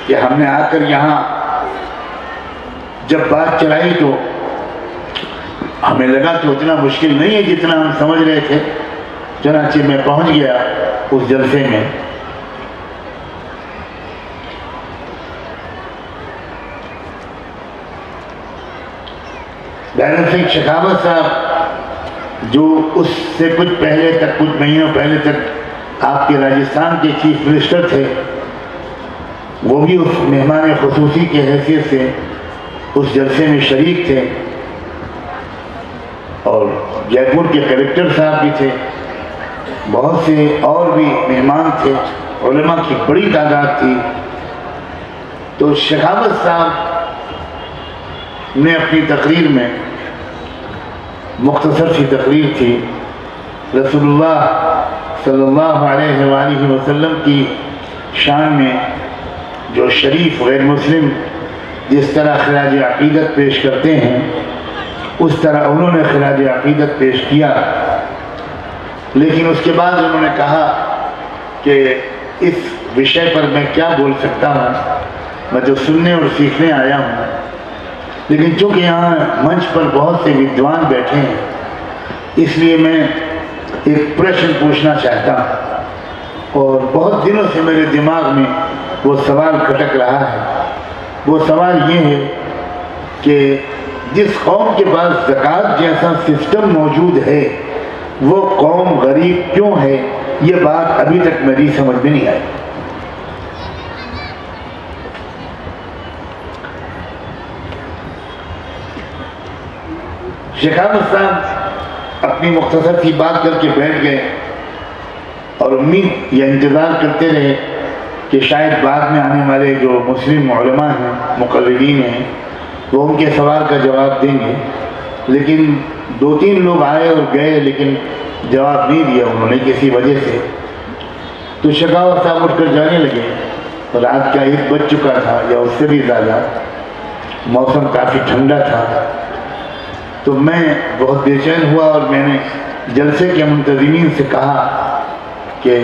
کہ ہم نے آ کر یہاں جب بات چلائی تو ہمیں لگا کہ اتنا مشکل نہیں ہے جتنا ہم سمجھ رہے تھے. چنانچہ میں پہنچ گیا اس جلسے میں. ڈاکٹر سنگھ شکھاوت صاحب جو اس سے کچھ پہلے تک، کچھ مہینوں پہلے تک آپ کے راجستھان کے چیف منسٹر تھے، وہ بھی اس مہمان خصوصی کے حیثیت سے اس جلسے میں شریک تھے. اور جے پور کے کلکٹر صاحب بھی تھے، بہت سے اور بھی مہمان تھے، علماء کی بڑی تعداد تھی. تو شکھاوت صاحب نے اپنی تقریر میں، مختصر سی تقریر تھی، رسول اللہ صلی اللہ علیہ وآلہ وسلم کی شان میں جو شریف غیر مسلم جس طرح خراج عقیدت پیش کرتے ہیں اس طرح انہوں نے خراج عقیدت پیش کیا. لیکن اس کے بعد انہوں نے کہا کہ اس وشے پر میں کیا بول سکتا ہوں، میں تو سننے اور سیکھنے آیا ہوں. لیکن چونکہ یہاں منچ پر بہت سے ودوان بیٹھے ہیں، اس لیے میں ایک پرشن پوچھنا چاہتا ہوں، اور بہت دنوں سے میرے دماغ میں وہ سوال کھٹک رہا ہے. وہ سوال یہ ہے کہ جس قوم کے پاس زکوٰۃ جیسا سسٹم موجود ہے وہ قوم غریب کیوں ہے؟ یہ بات ابھی تک میری سمجھ میں نہیں آئی. شکھاوت صاحب اپنی مختصر سی بات کر کے بیٹھ گئے اور امید یا انتظار کرتے رہے کہ شاید بعد میں آنے والے جو مسلم علماء ہیں، مقررین ہیں، وہ ان کے سوال کا جواب دیں گے. لیکن 2-3 لوگ آئے اور گئے لیکن جواب نہیں دیا انہوں نے کسی وجہ سے. تو شکھاوت صاحب اٹھ کر جانے لگے. رات کا 1 بج چکا تھا یا اس سے بھی زیادہ. موسم کافی ٹھنڈا تھا. تو میں بہت بے چین ہوا اور میں نے جلسے کے منتظمین سے کہا کہ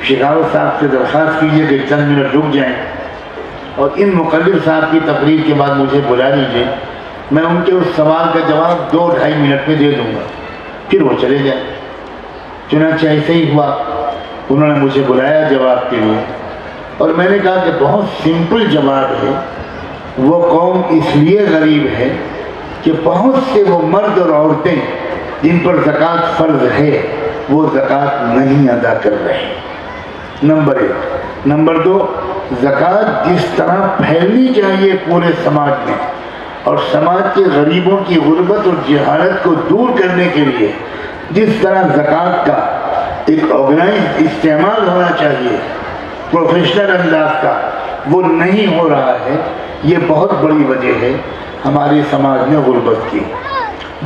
شکھاوت صاحب سے درخواست کیجیے کہ چند منٹ رک جائیں اور ان مقرر صاحب کی تقریر کے بعد مجھے بلا لیجیے. میں ان کے اس سوال کا جواب 2-2.5 منٹ میں دے دوں گا، پھر وہ چلے جائیں. چنانچہ ایسے ہی ہوا. انہوں نے مجھے بلایا جواب کے لیے اور میں نے کہا کہ بہت سمپل جواب ہے. وہ قوم اس لیے غریب ہے کہ بہت سے وہ مرد اور عورتیں جن پر زکوٰۃ فرض ہے وہ زکوٰۃ نہیں ادا کر رہے. نمبر 1. نمبر 2، زکوٰۃ جس طرح پھیلنی چاہیے پورے سماج میں اور سماج کے غریبوں کی غربت اور جہالت کو دور کرنے کے لیے جس طرح زکوٰۃ کا ایک آرگنائز استعمال ہونا چاہیے پروفیشنل انداز کا، وہ نہیں ہو رہا ہے. یہ بہت بڑی وجہ ہے ہمارے سماج میں غربت کی.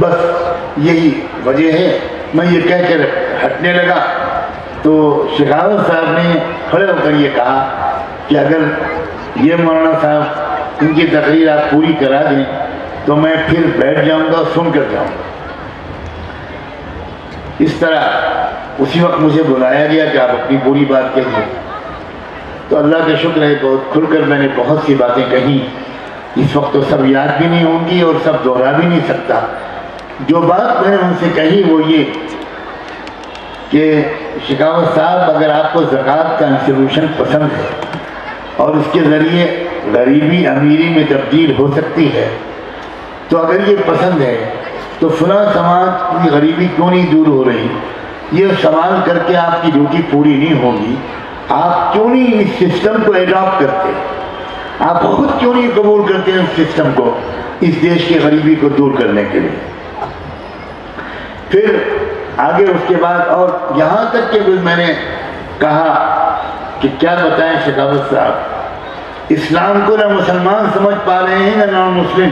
بس یہی وجہ ہے. میں یہ کہہ کر ہٹنے لگا تو شکھاوت صاحب نے کھڑے ہو کر یہ کہا کہ اگر یہ مولانا صاحب ان کی تقریر آپ پوری کرا دیں تو میں پھر بیٹھ جاؤں گا، سن کر جاؤں گا. اس طرح اسی وقت مجھے بلایا گیا کہ آپ اپنی پوری بات کہیے. تو اللہ کا شکر ہے بہت کھل کر میں نے بہت سی باتیں کہیں. اس وقت تو سب یاد بھی نہیں ہوں گی اور سب دوہرا بھی نہیں سکتا. جو بات میں نے ان سے کہی وہ یہ کہ شکھاوت صاحب اگر آپ کو زکوٰۃ کا انسٹیٹیوشن پسند ہے اور اس کے ذریعے غریبی امیری میں تبدیل ہو سکتی ہے تو اگر یہ پسند ہے تو فلاں سماج کی غریبی کیوں نہیں دور ہو رہی؟ یہ سوال کر کے آپ کی ڈیوٹی پوری نہیں ہوگی. آپ کیوں نہیں اس سسٹم کو ایڈاپٹ کرتے؟ آپ خود کیوں نہیں قبول کرتے اس سسٹم کو اس دیش کی غریبی کو دور کرنے کے لیے؟ پھر آگے اس کے بعد اور یہاں تک کہ میں نے کہا کہ کیا بتائیں شکھاوت صاحب، اسلام کو نہ مسلمان سمجھ پا رہے ہیں نہ نان مسلم.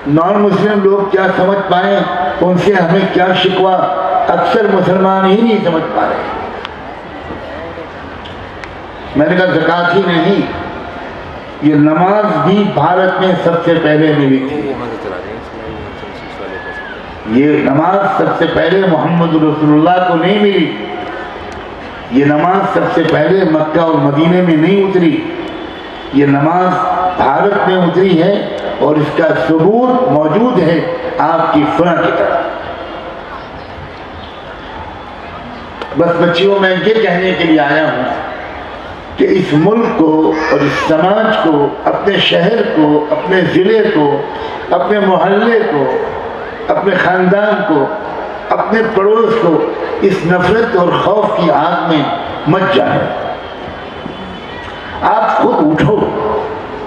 نان مسلم لوگ کیا سمجھ پائیں، ان سے ہمیں کیا شکوہ، اکثر مسلمان ہی نہیں سمجھ پا رہے. میں نے کہا زکوٰۃ ہی نہیں، یہ نماز بھی بھارت میں سب سے پہلے ملی تھی. یہ نماز سب سے پہلے محمد رسول اللہ کو نہیں ملی. یہ نماز سب سے پہلے مکہ اور مدینے میں نہیں اتری. یہ نماز بھارت میں اتری ہے اور اس کا ثبوت موجود ہے. آپ کی فنا کی طرح۔ بس بچیوں میں یہ کہنے کے لیے آیا ہوں کہ اس ملک کو اور اس سماج کو، اپنے شہر کو، اپنے ضلع کو، اپنے محلے کو، اپنے خاندان کو، اپنے پڑوس کو اس نفرت اور خوف کی آگ میں مت جائیں۔ آپ خود اٹھو،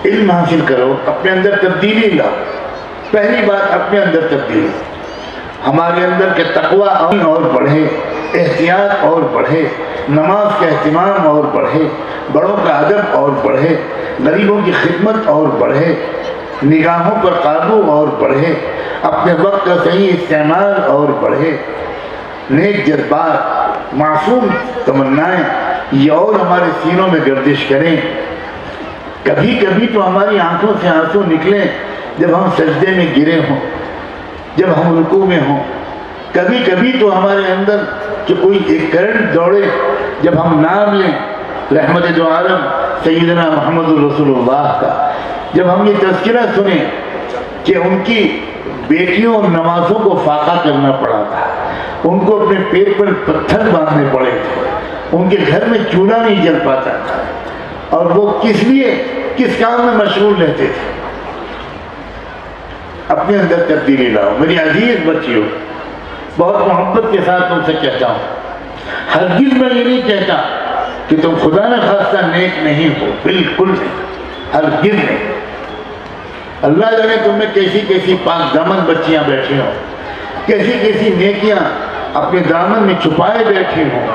علم حاصل کرو، اپنے اندر تبدیلی لاؤ۔ پہلی بات اپنے اندر تبدیلی، ہمارے اندر کے تقوی اور بڑھے، احتیاط اور بڑھے، نماز کا اہتمام اور بڑھے، بڑوں کا ادب اور بڑھے، غریبوں کی خدمت اور بڑھے، نگاہوں پر قابو اور بڑھے، اپنے وقت کا صحیح استعمال اور بڑھے، نیک جذبات، معصوم تمنائیں یہ اور ہمارے سینوں میں گردش کریں۔ کبھی کبھی تو ہماری آنکھوں سے آنسو نکلیں جب ہم سجدے میں گرے ہوں، جب ہم رکوع میں ہوں۔ کبھی کبھی تو ہمارے اندر کہ کوئی ایک کرنٹ دوڑے جب ہم نام لیں رحمت دو عالم سیدنا محمد رسول اللہ کا، جب ہم یہ تذکرہ سنیں کہ ان کی بیٹیوں اور نوازوں کو فاقہ کرنا پڑا تھا، ان کو اپنے پیر پر پتھر باندھنے پڑے تھے، ان کے گھر میں چولہا نہیں جل پاتا تھا، اور وہ کس لیے کس کام میں مشغول رہتے تھے۔ اپنے اندر تبدیلی لاؤ۔ میری عزیز بچیوں، بہت محبت کے ساتھ تم سے کہتا ہوں، ہرگز میں یہ نہیں کہتا کہ تم خدا نہ خواستہ نیک نہیں ہو، بالکل نہیں، ہرگز نہیں۔ اللہ جانے تم میں کیسی کیسی پاک دامن بچیاں بیٹھی ہوں، کیسی کیسی نیکیاں اپنے دامن میں چھپائے بیٹھی ہوں،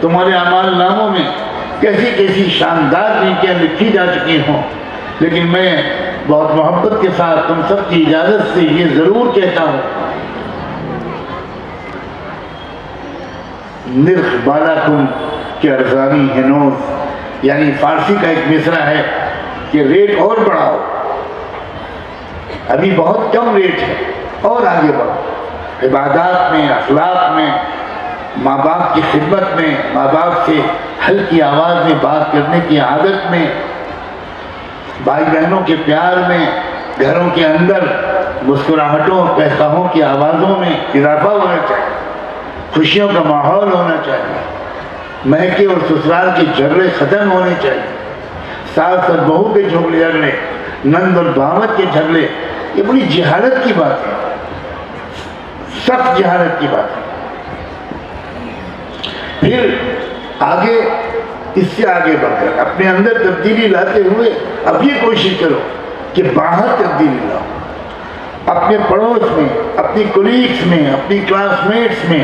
تمہارے اعمال ناموں میں کیسی کیسی شاندار نیکیاں لکھی جا چکی ہوں، لیکن میں بہت محبت کے ساتھ تم سب کی اجازت سے یہ ضرور کہتا ہوں، نرخ بالا کن کے ارزانی ہنوز، یعنی فارسی کا ایک مصرع ہے کہ ریٹ اور بڑھاؤ، ابھی بہت کم ریٹ ہے، اور آگے بڑھو عبادات میں، اخلاق میں، ماں باپ کی خدمت میں، ماں باپ سے ہلکی آواز میں بات کرنے کی عادت میں، بھائی بہنوں کے پیار میں، گھروں کے اندر مسکراہٹوں اور قہقہوں کی آوازوں میں اضافہ ہونا چاہیے، خوشیوں کا ماحول ہونا چاہیے، میکے اور سسرال کے جھگڑے ختم ہونے چاہیے، ساس اور بہو کے جھگڑے، نند اور داماد کے جھگڑے، یہ بڑی جہالت کی بات ہے، سخت جہالت کی بات ہے۔ پھر آگے، اس سے آگے بڑھ کر اپنے اندر تبدیلی لاتے ہوئے اب یہ کوشش کرو کہ باہر تبدیلی لاؤ، اپنے پڑوس میں، اپنی کولیگز میں، اپنی کلاس میٹس میں،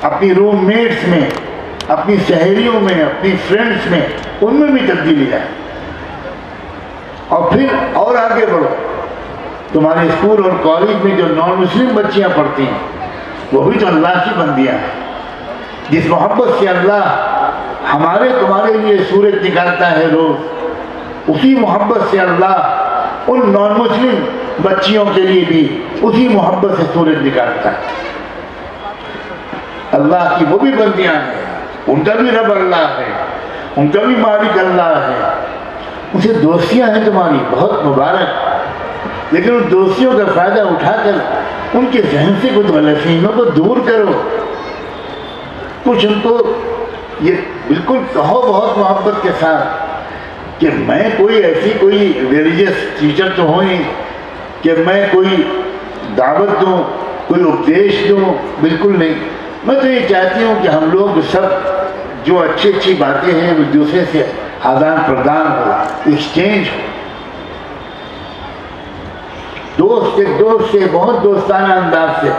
اپنی روم میٹس میں، اپنی سہیلیوں میں، اپنی فرینڈس میں، ان میں بھی تبدیلی لائیں، اور پھر اور آگے بڑھو۔ تمہارے اسکول اور کالج میں جو نان مسلم بچیاں پڑھتی ہیں وہ بھی تو اللہ کی بندیاں ہیں، جس محبت سے اللہ ہمارے تمہارے لیے سورج نکالتا ہے روز، اسی محبت سے اللہ ان نان مسلم بچیوں کے لیے بھی اسی محبت سے سورج نکالتا ہے۔ اللہ کی وہ بھی بندیاں ہیں، ان کا بھی رب اللہ ہے، ان کا بھی مالک اللہ ہے، ان سے دوستیاں ہیں تمہاری، بہت مبارک، لیکن ان دوستیوں کا فائدہ اٹھا کر ان کے ذہن سے کچھ غلط فہمیوں کو دور کرو، کچھ ان کو یہ بالکل کہو بہت محبت کے ساتھ کہ میں کوئی ایسی کوئی ریلیجس ٹیچر تو ہوں ہی کہ میں کوئی دعوت دوں، کوئی اپدیش دوں، بالکل نہیں۔ میں تو یہ چاہتی ہوں کہ ہم لوگ سب جو اچھی اچھی باتیں ہیں ایک دوسرے سے آدان پردان ہو، ایکسچینج ہو، دوست ایک دوست سے بہت دوستانہ انداز سے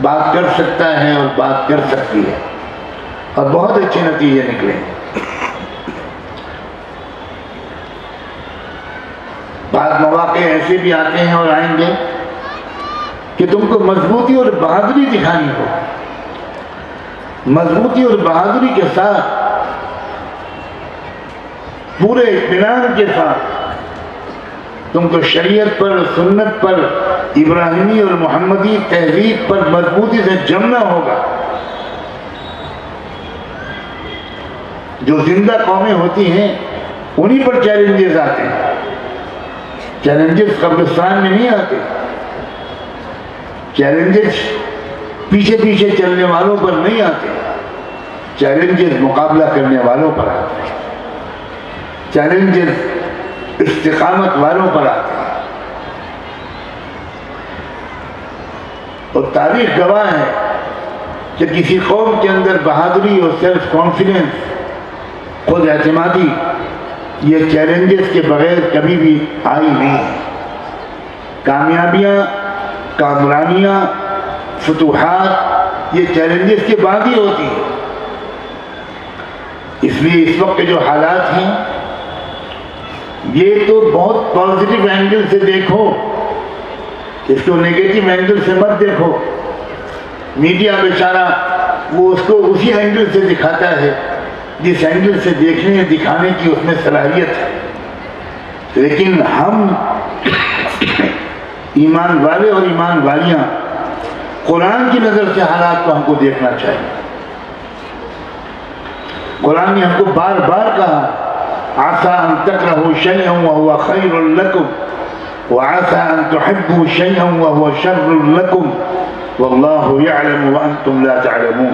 بات کر سکتا ہے اور بات کر سکتی ہے، اور بہت اچھے نتیجے نکلیں۔ بعض مواقع ایسے بھی آتے ہیں اور آئیں گے کہ تم کو مضبوطی اور بہادری دکھانی ہو، مضبوطی اور بہادری کے ساتھ، پورے اطمینان کے ساتھ تم کو شریعت پر، سنت پر، ابراہیمی اور محمدی تہذیب پر مضبوطی سے جمنا ہوگا۔ جو زندہ قومیں ہوتی ہیں انہی پر چیلنجز آتے ہیں، چیلنجز قبرستان میں نہیں آتے۔ چیلنجز پیچھے پیچھے چلنے والوں پر نہیں آتے، چیلنجز مقابلہ کرنے والوں پر آتے ہیں، چیلنجز استقامت والوں پر آتے ہیں۔ اور تاریخ گواہ ہے کہ کسی قوم کے اندر بہادری اور سیلف کانفیڈنس، خود اعتمادی، یہ چیلنجز کے بغیر کبھی بھی آئی نہیں ہے۔ کامیابیاں، کامرانیاں، فتوحات یہ چیلنجز کے بعد ہی ہوتی ہیں۔ اس لیے اس وقت کے جو حالات ہیں یہ تو بہت پازیٹیو اینگل سے دیکھو، اس کو نیگیٹو اینگل سے مت دیکھو۔ میڈیا بیچارہ وہ اس کو اسی اینگل سے دکھاتا ہے جس اینگل سے دیکھنے دکھانے کی اس میں صلاحیت ہے، لیکن ہم ایمان والے اور ایمان والیاں قرآن کی نظر سے حالات کو ہم کو دیکھنا چاہیے۔ قرآن نے ہم کو بار بار کہا عَسَىٰ أَن تَكْرَهُوا شَيْئًا وَهُوَ خَيْرٌ لَكُمْ وَعَسَىٰ أَن تُحِبُّوا شَيْئًا وَهُوَ شَرٌّ لَكُمْ وَاللَّهُ يَعْلَمُ وَأَنتُمْ لَا تَعْلَمُونَ۔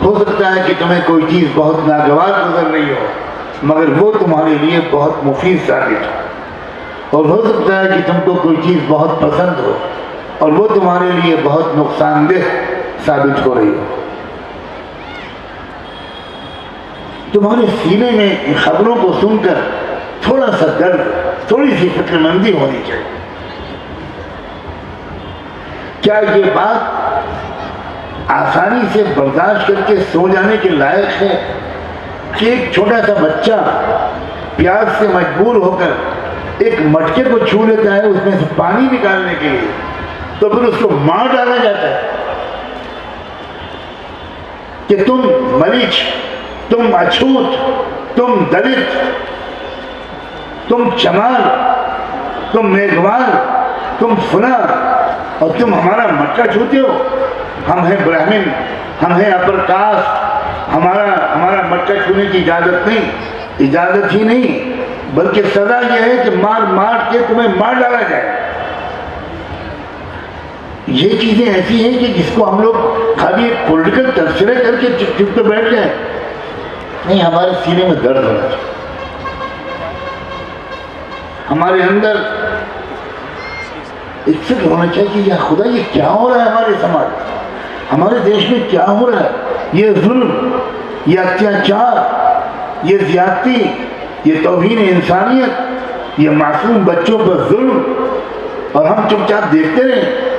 ہو سکتا ہے کہ تمہیں کوئی چیز بہت ناگوار گزر رہی ہو مگر وہ تمہارے لیے بہت مفید ثابت ہو، اور ہو سکتا ہے کہ تم کو کوئی چیز بہت پسند ہو اور وہ تمہارے لیے بہت نقصان دہ ثابت ہو رہی ہو۔ تمہارے سینے میں ان خبروں کو سن کر تھوڑا سا درد، تھوڑی سی فکر مندی ہونی چاہیے۔ کیا یہ بات آسانی سے برداشت کر کے سو جانے کے لائق ہے کہ ایک چھوٹا سا بچہ پیاس سے مجبور ہو کر ایک مٹکے کو چھو لیتا ہے اس میں سے پانی نکالنے کے لیے، تو پھر اس کو مار ڈالا جاتا ہے کہ تم مریچ، تم اچھوت، تم دلت، تم چمار، تم میگھوال، تم فلاں، اور تم ہمارا مٹکا چھوتے ہو۔ ہم ہیں برہمن، ہم ہیں اپر کاسٹ، ہمارا مٹکا چھونے کی اجازت نہیں، اجازت ہی نہیں بلکہ سزا یہ ہے کہ مار مار کے تمہیں مار ڈالا جائے۔ یہ چیزیں ایسی ہیں کہ جس کو ہم لوگ خالی ایک پولیٹیکل تبصرے کر کے چپ چپ پہ بیٹھ جائیں، نہیں، ہمارے سینے میں درد ہونا چاہیے، ہمارے اندر ایک فکر ہونا چاہیے کہ یا خدا یہ کیا ہو رہا ہے ہمارے سماج، ہمارے دیش میں کیا ہو رہا ہے؟ یہ ظلم، یہ اتیاچار، یہ زیادتی، یہ توہین انسانیت، یہ معصوم بچوں پر ظلم، اور ہم چپ چاپ دیکھتے رہیں۔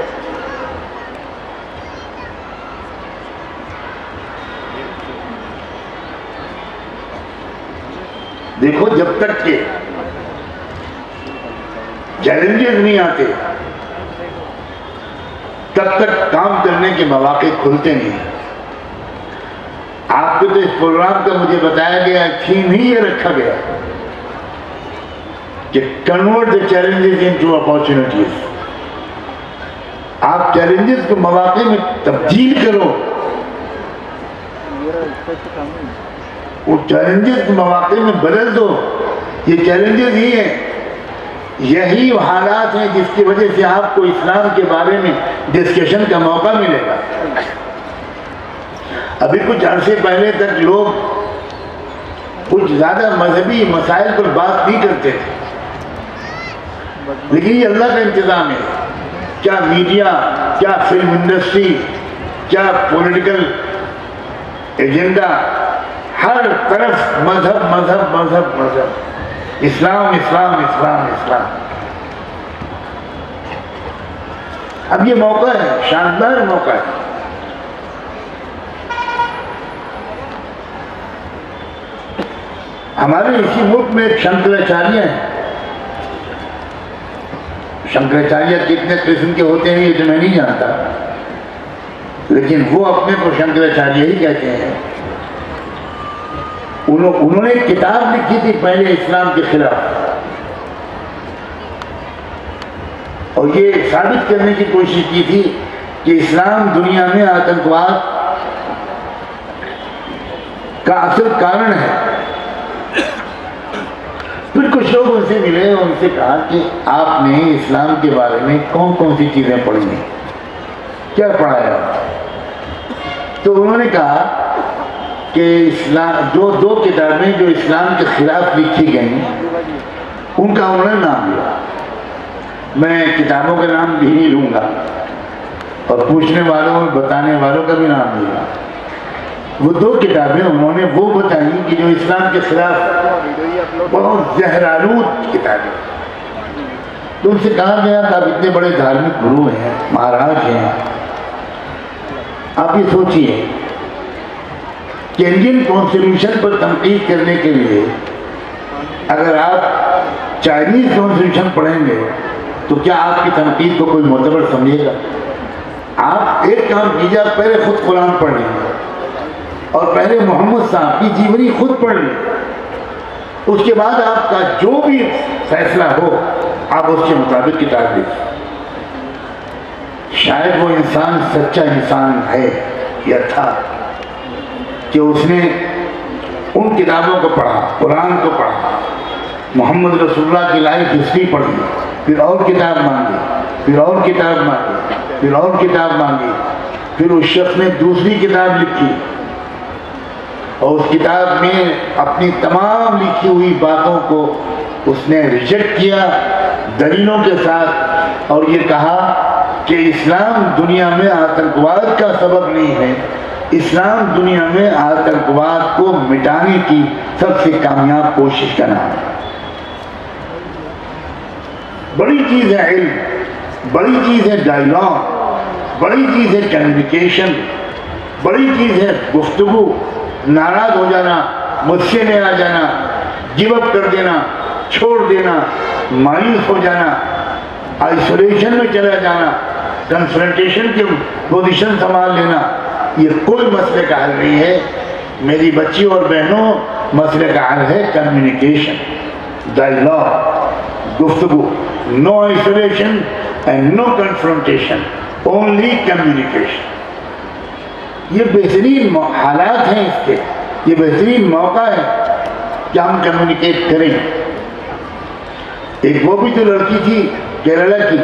دیکھو، جب تک کہ چیلنجز نہیں آتے تب تک کام کرنے کے مواقع کھلتے نہیں۔ آپ کو تو اس پروگرام کا مجھے بتایا گیا، تھیم ہی یہ رکھا گیا کہ convert the challenges into opportunities. آپ چیلنجز کو مواقع میں تبدیل کرو، وہ چیلنجز کو مواقع میں بدل دو۔ یہ چیلنجز ہی ہیں، یہی حالات ہیں جس کی وجہ سے آپ کو اسلام کے بارے میں ڈسکشن کا موقع ملے گا۔ ابھی کچھ عرصے پہلے تک لوگ کچھ زیادہ مذہبی مسائل پر بات نہیں کرتے تھے، لیکن یہ اللہ کا انتظام ہے۔ کیا میڈیا، کیا فلم انڈسٹری، کیا پولیٹیکل ایجنڈا، ہر طرف مذہب مذہب مذہب مذہب، اسلام اسلام اسلام اسلام۔ اب یہ موقع ہے، شاندار موقع ہے۔ ہمارے اسی ملک میں ایک شنکراچاریہ ہیں۔ شنکراچاریہ کتنے قسم کے ہوتے ہیں یہ تو میں نہیں جانتا، لیکن وہ اپنے کو شنکراچاریہ ہی کہتے ہیں۔ انہوں نے ایک کتاب لکھی تھی پہلے اسلام کے خلاف، اور یہ ثابت کرنے کی کوشش کی تھی کہ اسلام دنیا میں آتنکواد کا اصل کارن ہے۔ پھر کچھ لوگ ان سے ملے اور ان سے کہا کہ آپ نے اسلام کے بارے میں کون کون سی چیزیں پڑھی ہیں؟ کیا پڑھایا؟ تو انہوں نے کہا کہ اسلام جو دو کتابیں جو اسلام کے خلاف لکھی گئیں ان کا انہوں نے نام لیا. میں کتابوں کے نام بھی نہیں لوں گا اور پوچھنے والوں اور بتانے والوں کا بھی نام لوں گا. وہ دو کتابیں انہوں نے وہ بتائیں کہ جو اسلام کے خلاف بہت زہرآلود کتابیں. تو ان سے کہا گیا کہ آپ اتنے بڑے دھارمک گرو ہیں، مہاراج ہیں، آپ یہ سوچئے کہ انڈین کانسٹیٹیوشن پر تنقید کرنے کے لیے اگر آپ چائنیز کانسٹیٹیوشن پڑھیں گے تو کیا آپ کی تنقید کو کوئی معتبر سمجھے گا؟ آپ ایک کام کیجیے، آپ پہلے خود قرآن پڑھ لیں اور پہلے محمد صاحب کی جیونی خود پڑھ لیں، اس کے بعد آپ کا جو بھی فیصلہ ہو آپ اس کے مطابق کتاب لکھیں. شاید وہ انسان سچا انسان ہے یا تھا کہ اس نے ان کتابوں کو پڑھا، قرآن کو پڑھا، محمد رسول اللہ کی لائف ہسٹری پڑھی، پھر اور کتاب مانگی، پھر اور کتاب مانگی، پھر اور کتاب مانگی، پھر اس شخص نے دوسری کتاب لکھی اور اس کتاب میں اپنی تمام لکھی ہوئی باتوں کو اس نے ریجیکٹ کیا دلیلوں کے ساتھ، اور یہ کہا کہ اسلام دنیا میں آتنکواد کا سبب نہیں ہے، اسلام دنیا میں آتنکواد کو مٹانے کی سب سے کامیاب کوشش کا نام ہے. بڑی چیز ہے علم، بڑی چیز ہے ڈائیلاگ، بڑی چیز ہے کمیونیکیشن، بڑی چیز ہے گفتگو. ناراض ہو جانا، غصے میں آ جانا، گیو اپ کر دینا، چھوڑ دینا، مایوس ہو جانا، آئسولیشن میں چلا جانا، کنفرنٹیشن کی پوزیشن سنبھال لینا، یہ کوئی مسئلے کا حل نہیں ہے. میری بچی اور بہنوں، مسئلے کا حل ہے کمیونیکیشن، ڈائیلاگ، گفتگو. No isolation and no confrontation, only communication. یہ بہترین حالات ہیں اس کے، یہ بہترین موقع ہے کہ ہم کمیونیکیٹ کریں. ایک وہ بھی تو لڑکی تھی کیرلا کی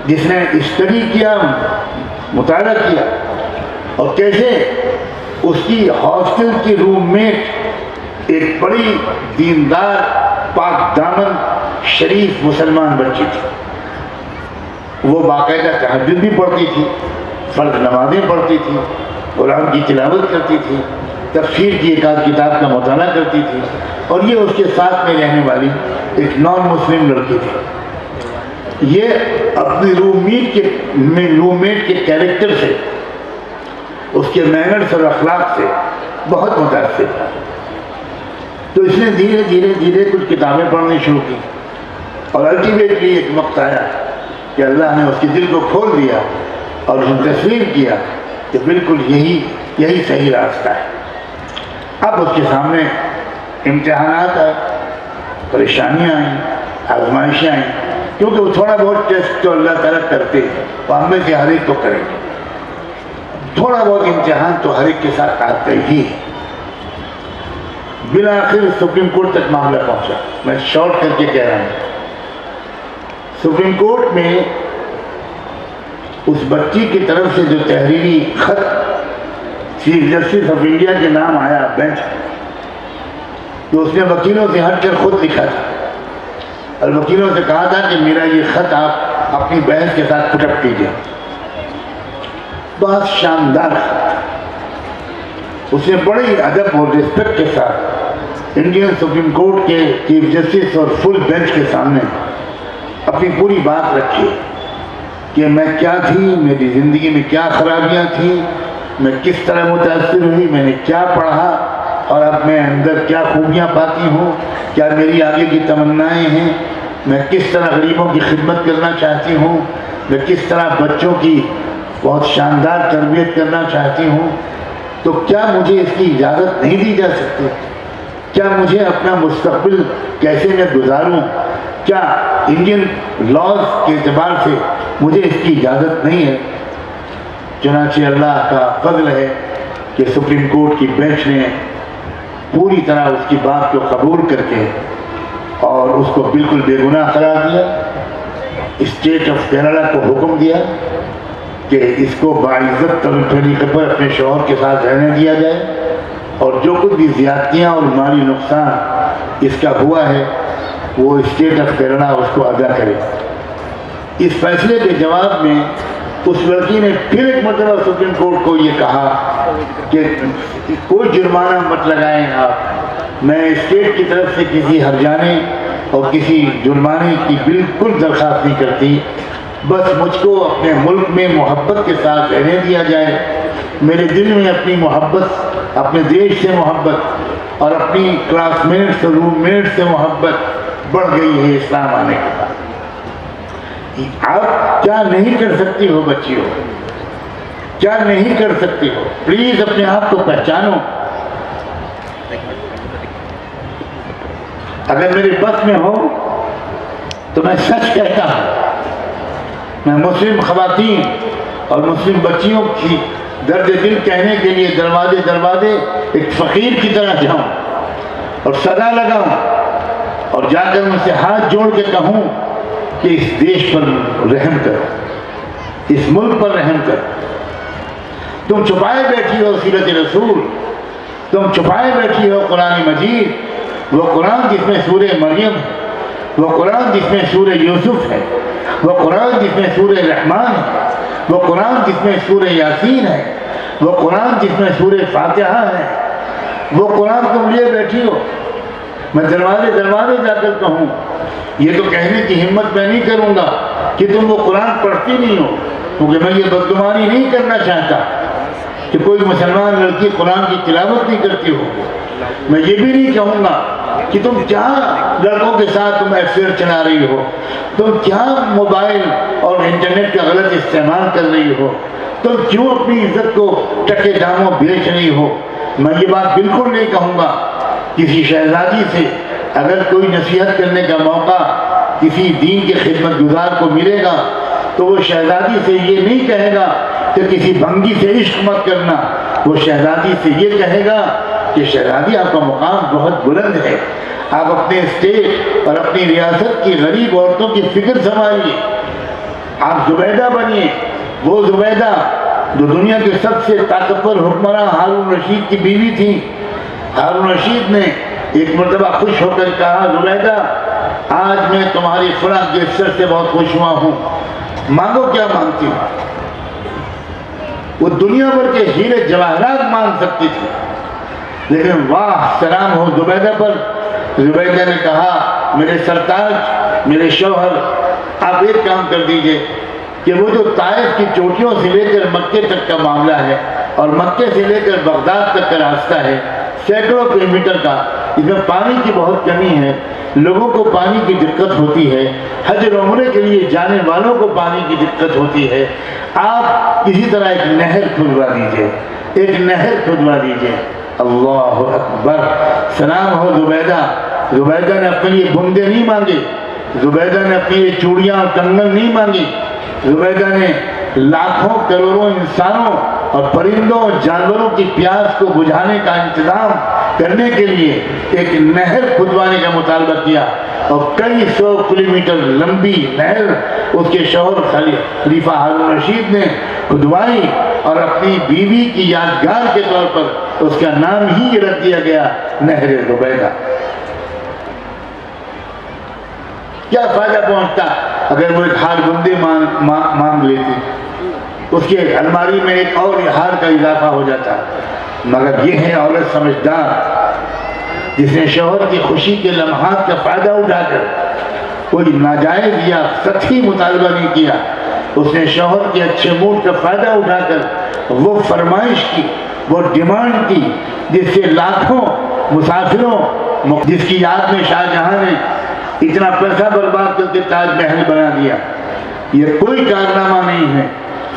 جس نے اسٹڈی کیا، مطالعہ کیا، اور کیسے اس کی ہاسٹل کی روم میٹ ایک بڑی دیندار پاک دامن شریف مسلمان بچی تھی. وہ باقاعدہ تہجد بھی پڑھتی تھی، فرض نمازیں پڑھتی تھی، قرآن کی تلاوت کرتی تھی، تفسیر کی ایک آدھ کتاب کا مطالعہ کرتی تھی، اور یہ اس کے ساتھ میں رہنے والی ایک نان مسلم لڑکی تھی. یہ اپنی روم میٹ کے کیریکٹر سے، اس کے مینرز اور اخلاق سے بہت متاثر تھا. تو اس نے دھیرے دھیرے دھیرے کچھ کتابیں پڑھنی شروع کی، اور الٹیمیٹلی ایک وقت آیا کہ اللہ نے اس کے دل کو کھول دیا اور اس نے تسلیم کیا کہ بالکل یہی صحیح راستہ ہے. اب اس کے سامنے امتحانات آئے، پریشانیاں آئیں، آزمائشیں آئیں، کیونکہ وہ تھوڑا بہت ٹیسٹ تو اللہ تعالیٰ کرتے ہیں، وہ ہم میں سے ہر ایک کو کریں گے. تھوڑا بہت امتحان تو ہر ایک کے ساتھ آتے ہی ہے. بالآخر سپریم کورٹ تک معاملہ پہنچا. میں شارٹ کر کے کہہ رہا ہوں. سپریم کورٹ میں اس بچی کی طرف سے جو تحریری خط چیف جسٹس آف انڈیا کے نام آیا بینچ، تو اس نے وکیلوں سے ہٹ کر خود لکھا تھا، اور وکیلوں سے کہا تھا کہ میرا یہ خط آپ اپنی بحث کے ساتھ پٹ اپ کیجیے. بہت شاندار خط. اس نے بڑی ادب اور رسپیکٹ کے ساتھ انڈین سپریم کورٹ کے چیف جسٹس اور فل بینچ کے سامنے اپنی پوری بات رکھی کہ میں کیا تھی، میری زندگی میں کیا خرابیاں تھیں، میں کس طرح متاثر ہوئی، میں نے کیا پڑھا، اور اب میں اندر کیا خوبیاں پاتی ہوں، کیا میری آگے کی تمنائیں ہیں، میں کس طرح غریبوں کی خدمت کرنا چاہتی ہوں، میں کس طرح بچوں کی بہت شاندار تربیت کرنا چاہتی ہوں. تو کیا مجھے اس کی اجازت نہیں دی جا سکتی؟ کیا مجھے اپنا مستقبل کیسے میں گزاروں؟ کیا انڈین لاز کے اعتبار سے مجھے اس کی اجازت نہیں ہے؟ چنانچہ اللہ کا فضل ہے کہ سپریم کورٹ کی بینچ نے پوری طرح اس کی بات کو قبول کر کے اور اس کو بالکل بے گناہ قرار دیا. اسٹیٹ آف کینیڈا کو حکم دیا کہ اس کو باعزت طریقے پر اپنے شوہر کے ساتھ رہنے دیا جائے، اور جو کچھ بھی زیادتیاں اور مالی نقصان اس کا ہوا ہے وہ اسٹیٹ آف کیرلا اس کو ادا کرے۔ اس فیصلے کے جواب میں اس لڑکی نے پھر ایک مرتبہ سپریم کورٹ کو یہ کہا کہ کوئی جرمانہ مت لگائیں آپ، میں اسٹیٹ کی طرف سے کسی ہرجانے اور کسی جرمانے کی بالکل درخواست نہیں کرتی، بس مجھ کو اپنے ملک میں محبت کے ساتھ رہنے دیا جائے۔ میرے دل میں اپنی محبت، اپنے دیش سے محبت اور اپنی کلاس میٹس اور روم میٹ سے محبت بڑھ گئی ہے اسلام آنے کے بعد۔ آپ کیا نہیں کر سکتی ہو بچیوں، کیا نہیں کر سکتی ہو؟ پلیز اپنے آپ کو پہچانو۔ اگر میرے بس میں ہو تو میں سچ کہتا ہوں، میں مسلم خواتین اور مسلم بچیوں کی درد دل کہنے کے لیے دروازے دروازے ایک فقیر کی طرح جاؤں اور صدا لگاؤں اور جا کر ان سے ہاتھ جوڑ کے کہوں کہ اس دیش پر رحم کرو، اس ملک پر رحم کرو۔ تم چھپائے بیٹھی ہو سیرت رسول، تم چھپائے بیٹھی ہو قرآن مجید، وہ قرآن جس میں سورہ مریم ہے، وہ قرآن جس میں سورہ یوسف ہے، وہ قرآن جس میں سورہ رحمان ہے، وہ قرآن جس میں سورہ یاسین ہے، وہ قرآن جس میں سورہ فاتحہ ہے، وہ قرآن تم لیے بیٹھی ہو۔ میں دروازے دروازے جا کر کہوں، یہ تو کہنے کی ہمت میں نہیں کروں گا کہ تم وہ قرآن پڑھتی نہیں ہو، کیونکہ میں یہ بدگمانی نہیں کرنا چاہتا کہ کوئی مسلمان لڑکی قرآن کی تلاوت نہیں کرتی ہو۔ میں یہ بھی نہیں کہوں گا کہ تم کیا لڑکوں کے ساتھ تم افیئر چلا رہی ہو، تم کیا موبائل اور انٹرنیٹ کا غلط استعمال کر رہی ہو، تم کیوں اپنی عزت کو ٹکے داموں بیچ رہی ہو۔ میں یہ بات بالکل نہیں کہوں گا۔ کسی شہزادی سے اگر کوئی نصیحت کرنے کا موقع کسی دین کے خدمت گزار کو ملے گا تو وہ شہزادی سے یہ نہیں کہے گا کہ کسی بھنگی سے عشق مت کرنا، وہ شہزادی سے یہ کہے گا کہ شہزادی آپ کا مقام بہت بلند ہے، آپ اپنے اسٹیٹ اور اپنی ریاست کی غریب عورتوں کی فکر سنبھالیے، آپ زبیدہ بنیے، وہ زبیدہ جو دنیا کے سب سے طاقتور حکمراں ہارون رشید کی بیوی تھی۔ ہارون رشید نے ایک مرتبہ خوش ہو کر کہا، زبیدہ آج میں تمہاری فلاں گیسٹر سے بہت خوش ہوا ہوں، مانگو کیا مانگتی ہو۔ وہ دنیا بھر کے ہیرے جواہرات مانگ سکتی تھی، لیکن واہ سلام ہو زبیدہ پر۔ زبیدہ نے کہا، میرے سرتاج، میرے شوہر، آپ ایک کام کر دیجئے کہ وہ جو طائف کی چوٹیوں سے لے کر مکے تک کا معاملہ ہے اور مکے سے لے کر بغداد تک کا راستہ ہے، سینکڑوں کلومیٹر کا، اس میں پانی کی بہت کمی ہے، لوگوں کو پانی کی دقت ہوتی ہے، حج اور عمرے کے لیے جانے والوں کو پانی کی دقت ہوتی ہے، آپ کسی طرح ایک نہر کھدوا دیجئے، ایک نہر کھدوا دیجئے۔ اللہ اکبر، سلام ہو زبیدہ۔ زبیدہ نے اپنے لیے بندے نہیں مانگے، زبیدہ نے اپنے لیے چوڑیاں اور کنگن نہیں مانگی، زبیدہ نے لاکھوں کروڑوں انسانوں اور پرندوں اور جانوروں کی پیاس کو بجھانے کا انتظام کرنے کے لیے ایک نہر کھدوانے کا مطالبہ کیا، اور کئی سو کلومیٹر لمبی نہر اس کے شوہر خلیفہ ہارون رشید نے کھدوائی، اور اپنی بیوی کی یادگار کے طور پر اس کا نام ہی رکھ دیا گیا نہر زبیدہ۔ کیا فائدہ پہنچتا اگر وہ ایک ہار بندے مانگ لیتی، اس کے الماری میں ایک اور ہار کا اضافہ ہو جاتا۔ مگر یہ ہے عورت سمجھدار، جس نے شوہر کی خوشی کے لمحات کا فائدہ اٹھا کر کوئی ناجائز یا سطحی مطالبہ نہیں کیا، اس نے شوہر کے اچھے موڈ کا فائدہ اٹھا کر وہ فرمائش کی، وہ ڈیمانڈ کی جس سے لاکھوں مسافروں، جس کی یاد میں شاہ جہاں نے اتنا پیسہ برباد کر کے تاج محل بنا دیا۔ یہ کوئی کارنامہ نہیں ہے،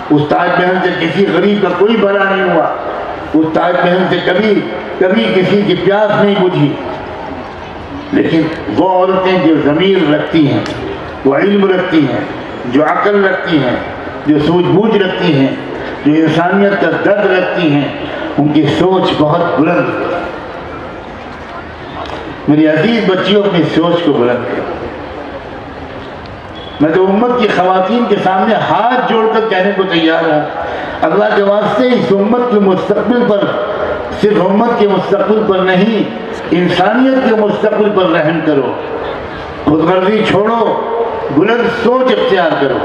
اس تاج محل سے کسی غریب کا کوئی بھلا نہیں ہوا، اس تاج محل سے کبھی کسی کی پیاس نہیں بجھی۔ لیکن وہ عورتیں جو ضمیر رکھتی ہیں، وہ علم رکھتی ہیں، جو عقل رکھتی ہیں، جو سوجھ بوجھ رکھتی ہیں، جو انسانیت کا درد رکھتی ہیں، ان کی سوچ بہت بلند ہے۔ میری عزیز بچیوں، اپنی سوچ کو بلند کرو۔ میں تو امت کی خواتین کے سامنے ہاتھ جوڑ کر کہنے کو تیار ہوں، اللہ کے واسطے اس امت کے مستقبل پر، صرف امت کے مستقبل پر نہیں، انسانیت کے مستقبل پر رحم کرو، خود غرضی چھوڑو، بلند سوچ اختیار کرو،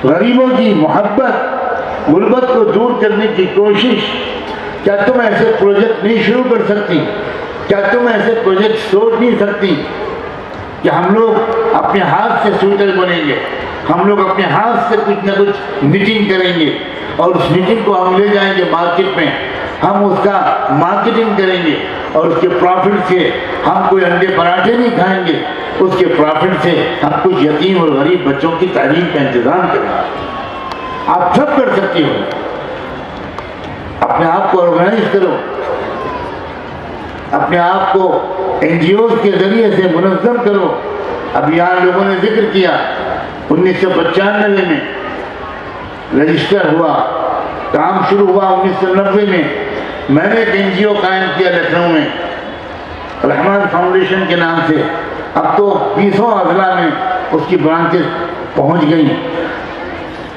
غریبوں کی محبت، غربت کو دور کرنے کی کوشش۔ کیا تم ایسے پروجیکٹ نہیں شروع کر سکتی؟ کیا تم ایسے پروجیکٹ سوچ نہیں سکتی کہ ہم لوگ اپنے ہاتھ سے سویٹر بنیں گے، ہم لوگ اپنے ہاتھ سے کچھ نہ کچھ نیٹنگ کریں گے اور اس نیٹنگ کو ہم لے جائیں گے مارکیٹ میں، ہم اس کا مارکیٹنگ کریں گے اور اس کے پروفٹ سے ہم کوئی انڈے پراٹھے نہیں کھائیں گے، اس کے پروفٹ سے ہم کچھ یتیم اور غریب بچوں کی تعلیم کا انتظام کریں گے۔ آپ سب کر سکتی ہو، اپنے آپ کو آرگنائز کرو، اپنے آپ کو این جی اوز کے ذریعے سے منظم کرو۔ اب یہاں لوگوں نے ذکر کیا 1995 میں رجسٹر ہوا، کام شروع ہوا 1990 میں۔ میں نے ایک این جی او قائم کیا لکھنؤ میں رحمان فاؤنڈیشن کے نام سے، اب تو 20 اضلاع میں اس کی برانچز پہنچ گئی۔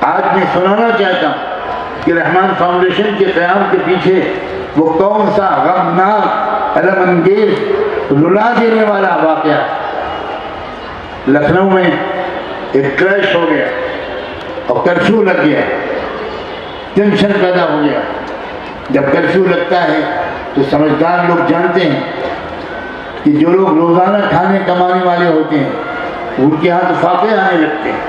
آج میں سنانا چاہتا ہوں کہ رحمان فاؤنڈیشن کے قیام کے پیچھے وہ کون سا غمناک، الم انگیز، رلا دینے والا واقعہ۔ لکھنؤ میں ایک کریش ہو گیا اور کرفیو لگ گیا، ٹینشن پیدا ہو گیا۔ جب کرفیو لگتا ہے تو سمجھدار لوگ جانتے ہیں کہ جو لوگ روزانہ کھانے کمانے والے ہوتے ہیں ان کے ہاں تو فاقے آنے لگتے ہیں۔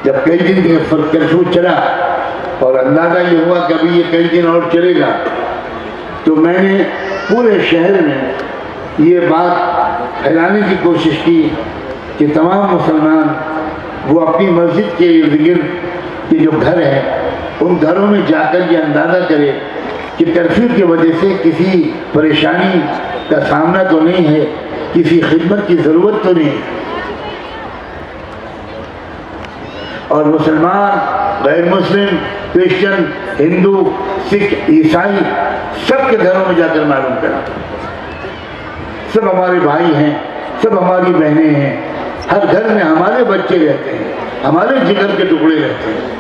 جب کئی دن کے کرفیو چلا اور اندازہ یہ ہوا کہ ابھی یہ کئی دن اور چلے گا، تو میں نے پورے شہر میں یہ بات پھیلانے کی کوشش کی کہ تمام مسلمان وہ اپنی مسجد کے ارد گرد کے جو گھر ہیں ان گھروں میں جا کر یہ اندازہ کرے کہ کرفیو کی وجہ سے کسی پریشانی کا سامنا تو نہیں ہے، کسی خدمت کی ضرورت تو نہیں۔ اور مسلمان، غیر مسلم، کرسچن، ہندو، سکھ، عیسائی سب کے گھروں میں جا کر معلوم کرا، سب ہمارے بھائی ہیں، سب ہماری بہنیں ہیں، ہر گھر میں ہمارے بچے رہتے ہیں، ہمارے جگر کے ٹکڑے رہتے ہیں۔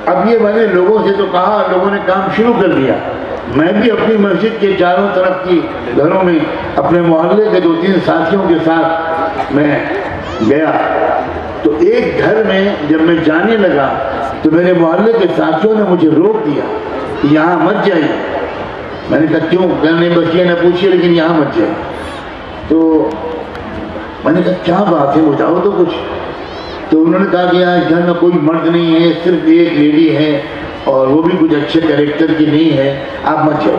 اب یہ میں نے لوگوں سے تو کہا، لوگوں نے کام شروع کر دیا۔ میں بھی اپنی مسجد کے چاروں طرف کی گھروں میں اپنے محلے کے 2-3 ساتھیوں کے ساتھ میں گیا، تو ایک گھر میں جب میں جانے لگا تو میرے محلے کے ساتھیوں نے مجھے روک دیا کہ یہاں مت جائیے۔ میں نے کہا کیوں؟ نہیں بس یہ نہ پوچھیے، لیکن یہاں مت جائیے۔ تو میں نے کہا کیا بات ہے، بتاؤ تو کچھ۔ تو انہوں نے کہا کہ یہاں اس گھر میں کوئی مرد نہیں ہے، صرف ایک لیڈی ہے اور وہ بھی کچھ اچھے کریکٹر کی نہیں ہے، آپ مت جاؤ۔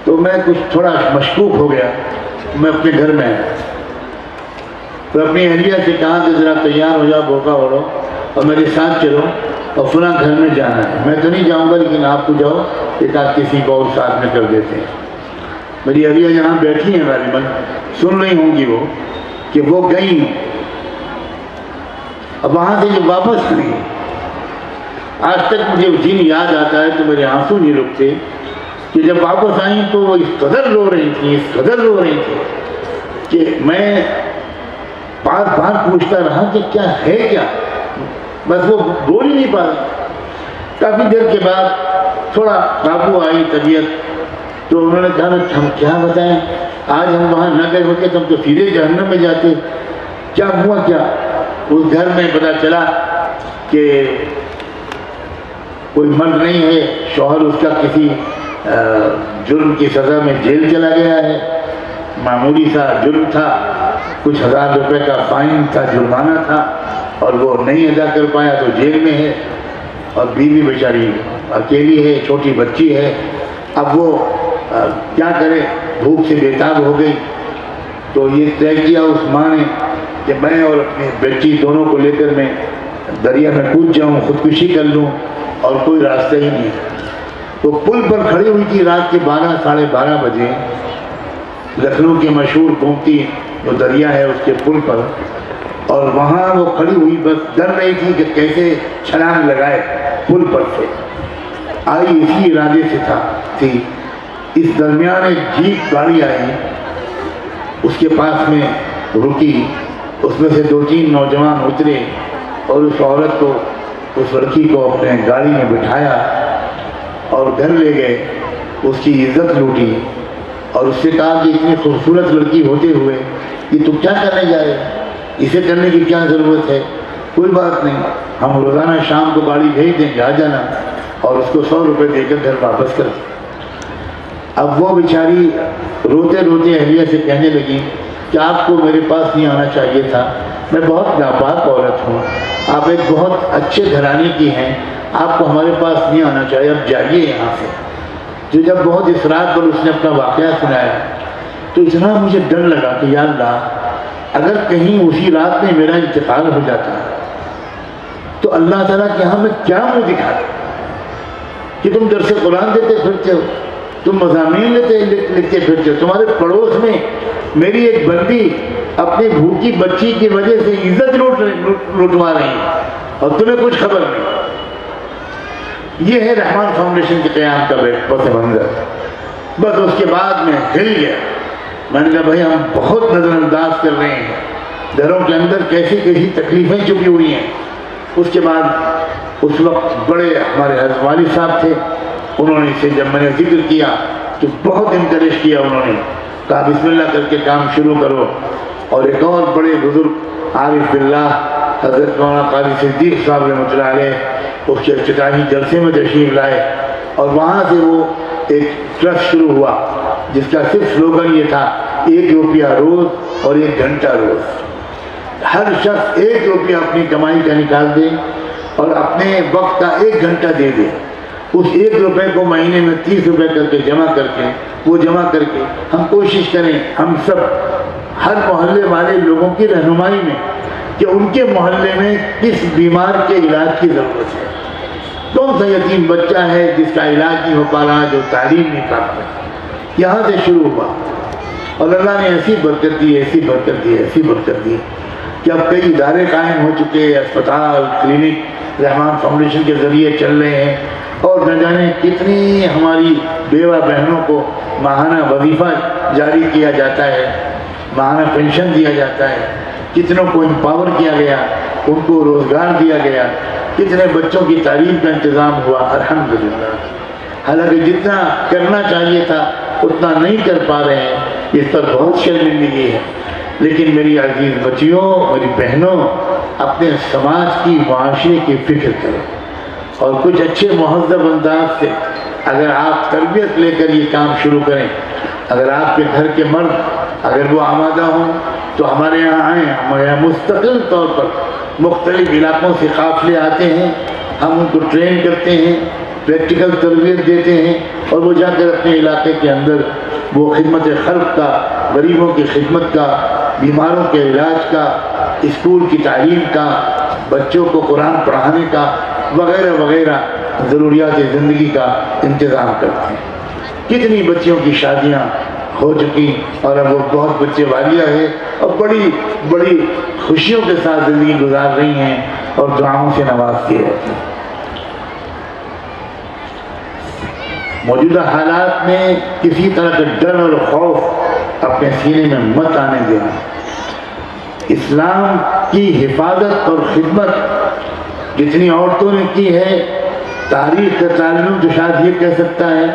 تو میں کچھ تھوڑا مشکوک ہو گیا، میں اپنے گھر میں آیا، تو اپنی اہلیہ سے کہا کہ ذرا تیار ہو جاؤ، بھوکا اوڑھو اور میرے ساتھ چلو اور فلاں گھر میں جانا ہے۔ میں تو نہیں جاؤں گا لیکن آپ کو جاؤ، ایک آدھ کسی کو اور ساتھ میں کر دیتے ہیں۔ میری اہلیہ جہاں بیٹھی ہیں غالباً سن رہی ہوں گی وہ کہ وہ گئی ہیں۔ اب وہاں سے جب واپس آئی، آج تک مجھے دن یاد آتا ہے تو میرے آنسو نہیں رکتے کہ جب واپس آئیں تو وہ اس قدر رو رہی تھیں، اس قدر رو رہی تھیں کہ میں بار بار پوچھتا رہا کہ کیا ہے کیا، بس وہ بول ہی نہیں پا رہی۔ کافی دیر کے بعد تھوڑا قابو آئی طبیعت، تو انہوں نے کہا ہم کیا بتائیں، آج ہم وہاں نہ گئے ہوتے تو ہم تو سیدھے جہنم میں جاتے۔ کیا ہوا کیا؟ اس گھر میں پتہ چلا کہ کوئی مرد نہیں ہے، شوہر اس کا کسی جرم کی سزا میں جیل چلا گیا ہے، معمولی سا جرم تھا، کچھ 1000 روپے کا فائن تھا، جرمانہ تھا، اور وہ نہیں ادا کر پایا تو جیل میں ہے، اور بیوی بیچاری اکیلی ہے، چھوٹی بچی ہے۔ اب وہ کیا کرے، بھوک سے بےتاب ہو گئی۔ تو یہ طے کیا اس ماں نے کہ میں اور اپنی بیٹی دونوں کو لے کر میں دریا میں کود جاؤں، خودکشی کر لوں، اور کوئی راستہ ہی نہیں۔ تو پل پر کھڑی ہوئی تھی رات کے 12 ساڑھے 12 بجے، لکھنؤ کی مشہور گومتی جو دریا ہے اس کے پل پر، اور وہاں وہ کھڑی ہوئی بس ڈر رہی تھی کہ کیسے چھلانگ لگائے پل پر سے۔ آئی اسی ارادے سے تھی۔ اس درمیان ایک جیپ گاڑی آئی، اس کے پاس میں رکی، اس میں سے 2-3 نوجوان اترے اور اس عورت کو، اس لڑکی کو اپنے گاڑی میں بٹھایا اور گھر لے گئے، اس کی عزت لوٹی اور اس سے کہا کہ اتنی خوبصورت لڑکی ہوتے ہوئے یہ تم کیا کرنے جا رہے، اسے کرنے کی کیا ضرورت ہے؟ کوئی بات نہیں، ہم روزانہ شام کو گاڑی بھیج دیں گے، آ جانا، اور اس کو 100 روپے دے کر گھر واپس کر دیں۔ اب وہ بیچاری روتے روتے اہلیہ سے کہنے لگی کہ آپ کو میرے پاس نہیں آنا چاہیے تھا، میں بہت ناپاک عورت ہوں، آپ ایک بہت اچھے گھرانے کی ہیں، آپ کو ہمارے پاس نہیں آنا چاہیے، اب جائیے یہاں سے۔ جو جب بہت اصرار پر اس نے اپنا واقعہ سنایا تو اتنا مجھے ڈر لگا کہ یا اللہ، اگر کہیں اسی رات میں میرا انتقال ہو جاتا تو اللہ تعالیٰ کے یہاں میں کیا منہ دکھاتا کہ تم درس قرآن دیتے پھرتے ہو، تم مضامین لکھتے پھرتے ہو، تمہارے پڑوس میں میری ایک بندی اپنی بھوکی بچی کی وجہ سے عزت لوٹوا رہی ہے اور تمہیں کچھ خبر نہیں۔ یہ ہے رحمان فاؤنڈیشن کے قیام کا پس منظر۔ بس اس کے بعد میں ہل گیا، میں نے کہا بھائی ہم بہت نظر انداز کر رہے ہیں، گھروں کے اندر کیسی کیسی تکلیفیں چھپی ہوئی ہیں۔ اس کے بعد اس وقت بڑے ہمارے حضرت والد صاحب تھے، انہوں نے اسے جب میں نے ذکر کیا تو بہت انکریج کیا، انہوں نے کہا بسم اللہ کر کے کام شروع کرو۔ اور ایک اور بڑے بزرگ عارف باللہ حضرت مولانا قاری صدیق صاحب رحمۃ اللہ علیہ اس کے افتتاحی جلسے میں تشریف لائے، اور وہاں سے وہ ایک ٹرسٹ شروع ہوا جس کا صرف سلوگن یہ تھا 1 روپیہ روز اور 1 گھنٹہ روز۔ ہر شخص 1 روپیہ اپنی کمائی کا نکال دے اور اپنے وقت کا 1 گھنٹہ دے دے، اس 1 روپے کو مہینے میں 30 روپے کر کے جمع کر کے ہم کوشش کریں، ہم سب ہر محلے والے لوگوں کی رہنمائی میں کہ ان کے محلے میں کس بیمار کے علاج کی ضرورت ہے، کون سا یتیم بچہ ہے جس کا علاج نہیں ہو پا رہا، جو تعلیم نہیں پا رہا۔ یہاں سے شروع ہوا اور اللہ نے ایسی برکت دی، ایسی برکت دی، ایسی برکت دی کہ اب کئی ادارے قائم ہو چکے، اسپتال، کلینک رحمان فاؤنڈیشن کے ذریعے چل رہے ہیں، اور نہ جانے کتنی ہماری بیوہ بہنوں کو ماہانہ وظیفہ جاری کیا جاتا ہے، ماہانہ پینشن دیا جاتا ہے، کتنوں کو امپاور کیا گیا، ان کو روزگار دیا گیا، کتنے بچوں کی تعلیم کا انتظام ہوا، الحمدللہ۔ حالانکہ جتنا کرنا چاہیے تھا اتنا نہیں کر پا رہے ہیں، اس پر بہت شرمندگی ہے، لیکن میری عزیز بچیوں، میری بہنوں، اپنے سماج کی، معاشرے کی فکر کرو، اور کچھ اچھے مہذب انداز سے اگر آپ تربیت لے کر یہ کام شروع کریں، اگر آپ کے گھر کے مرد اگر وہ آمادہ ہوں تو ہمارے یہاں آئیں، ہمارے یہاں مستقل طور پر مختلف علاقوں سے قافلے آتے ہیں، ہم ان کو ٹرین کرتے ہیں، پریکٹیکل تربیت دیتے ہیں، اور وہ جا کر اپنے علاقے کے اندر وہ خدمت خلق کا، غریبوں کی خدمت کا، بیماروں کے علاج کا، اسکول کی تعلیم کا، بچوں کو قرآن پڑھانے کا، وغیرہ وغیرہ ضروریات زندگی کا انتظام کرتے ہیں۔ کتنی بچیوں کی شادیاں ہو چکی اور اب وہ بہت بچے والیاں ہیں اور بڑی بڑی خوشیوں کے ساتھ زندگی گزار رہی ہیں اور دعاؤں سے نوازتی رہتی ہیں۔ موجودہ حالات میں کسی طرح کا ڈر اور خوف اپنے سینے میں مت آنے دینا۔ اسلام کی حفاظت اور خدمت جتنی عورتوں نے کی ہے، تاریخ کا تعلم تو شاید یہ کہہ سکتا ہے